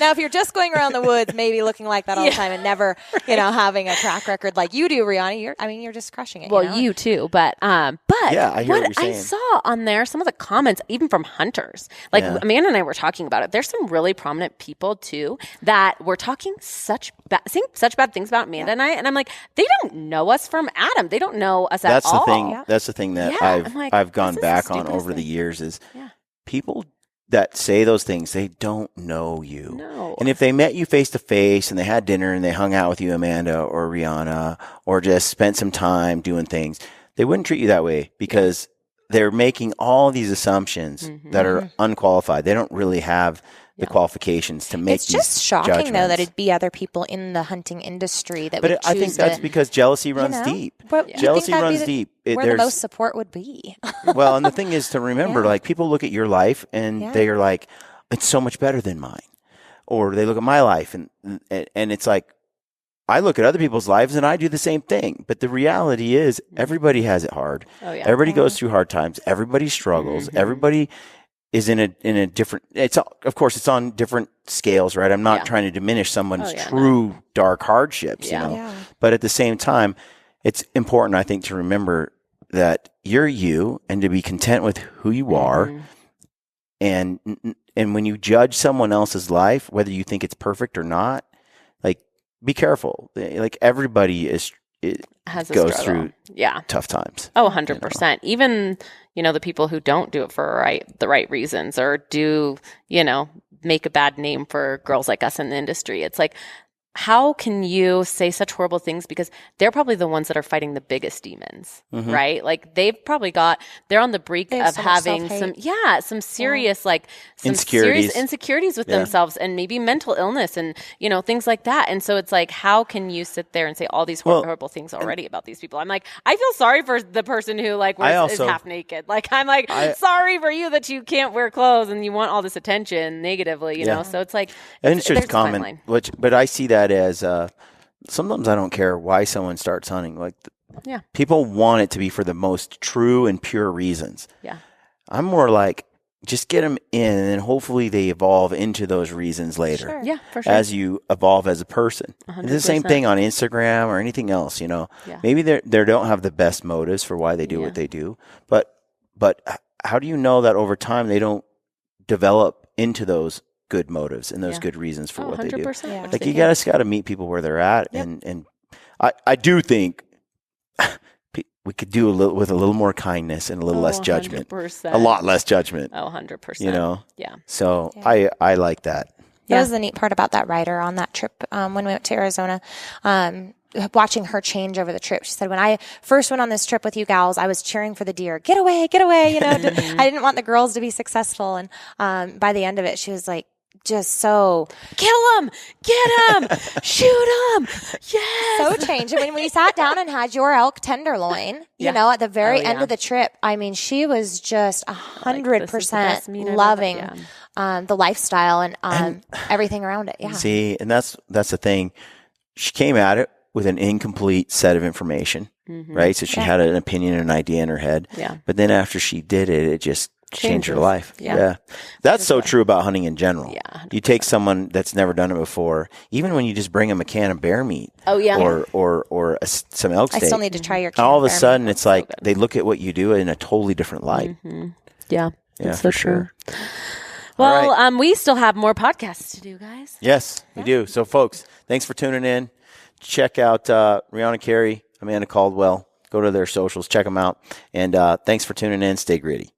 now, if you're just going around the woods, maybe looking like that all the time and never, having a track record like you do, Rihanna, you're just crushing it. Well, you too, but I hear what you're saying. I saw on there some of the comments, even from hunters, Amanda and I were talking about it. There's some really prominent people too that were talking saying such bad things about Amanda and I, and I'm like, they don't know us from Adam. They don't know us at all. That's the thing that I've gone back on over the years is people that say those things, they don't know you. No. And if they met you face to face and they had dinner and they hung out with you, Amanda or Rihanna, or just spent some time doing things, they wouldn't treat you that way because they're making all these assumptions that are unqualified. They don't really have the qualifications to make It's just shocking, though, that it'd be other people in the hunting industry that would choose I think that's because jealousy runs deep. Jealousy runs deep. Where the most support would be. Well, and the thing is to remember, people look at your life and they are like, it's so much better than mine. Or they look at my life and it's like, I look at other people's lives and I do the same thing. But the reality is everybody has it hard. Oh, yeah. Everybody goes through hard times. Everybody struggles. Everybody is in a different, of course it's on different scales, right? I'm not trying to diminish someone's true dark hardships, but at the same time, it's important, I think, to remember that you're you and to be content with who you are. And when you judge someone else's life, whether you think it's perfect or not, be careful. Everybody goes through tough times. Oh, 100%. Even, the people who don't do it for the right reasons or do, make a bad name for girls like us in the industry. It's like, how can you say such horrible things? Because they're probably the ones that are fighting the biggest demons, right? They've probably they're on the brink of having some serious, insecurities with themselves and maybe mental illness and, things like that. And so it's like, how can you sit there and say all these horrible things already about these people? I'm like, I feel sorry for the person who is half naked. I'm sorry for you that you can't wear clothes and you want all this attention negatively, you know? So it's like, and it's just common, but I see that as sometimes I don't care why someone starts hunting. People want it to be for the most true and pure reasons. Yeah, I'm more like just get them in, and then hopefully they evolve into those reasons later. Sure. Yeah, for sure. As you evolve as a person, 100%. It's the same thing on Instagram or anything else. Maybe they don't have the best motives for why they do what they do, but But how do you know that over time they don't develop into those good motives and those good reasons for what they do? 100%. Yeah. Like you just got to meet people where they're at, and I do think we could do with a little more kindness and a little less judgment, 100%. a lot less judgment. 100%. You know, yeah. So I like that. That was the neat part about that writer on that trip when we went to Arizona. Watching her change over the trip. She said, when I first went on this trip with you gals, I was cheering for the deer. Get away, get away. You know, I didn't want the girls to be successful. And by the end of it, she was like, just so Kill him! Get him! Shoot him! Yes! so changed. And when we sat down and had your elk tenderloin, you know, at the very end of the trip, I mean, she was just 100% loving the lifestyle and everything around it. Yeah. See, and that's the thing. She came at it with an incomplete set of information, right? So she had an opinion and an idea in her head. Yeah. But then after she did it, it just changed her life. Yeah. That's so true about hunting in general. Yeah, you take someone that's never done it before, even when you just bring them a can of bear meat. Oh, yeah. Or some elk steak. I still need to try your And all of a bear meat. sudden, it's like they look at what you do in a totally different light. Yeah. Yeah, that's for so sure. true. Well, All we still have more podcasts to do, guys. Yes, we do. So, folks, thanks for tuning in. Check out RIHANA, CARY, Amanda Caldwell. Go to their socials. Check them out. And thanks for tuning in. Stay gritty.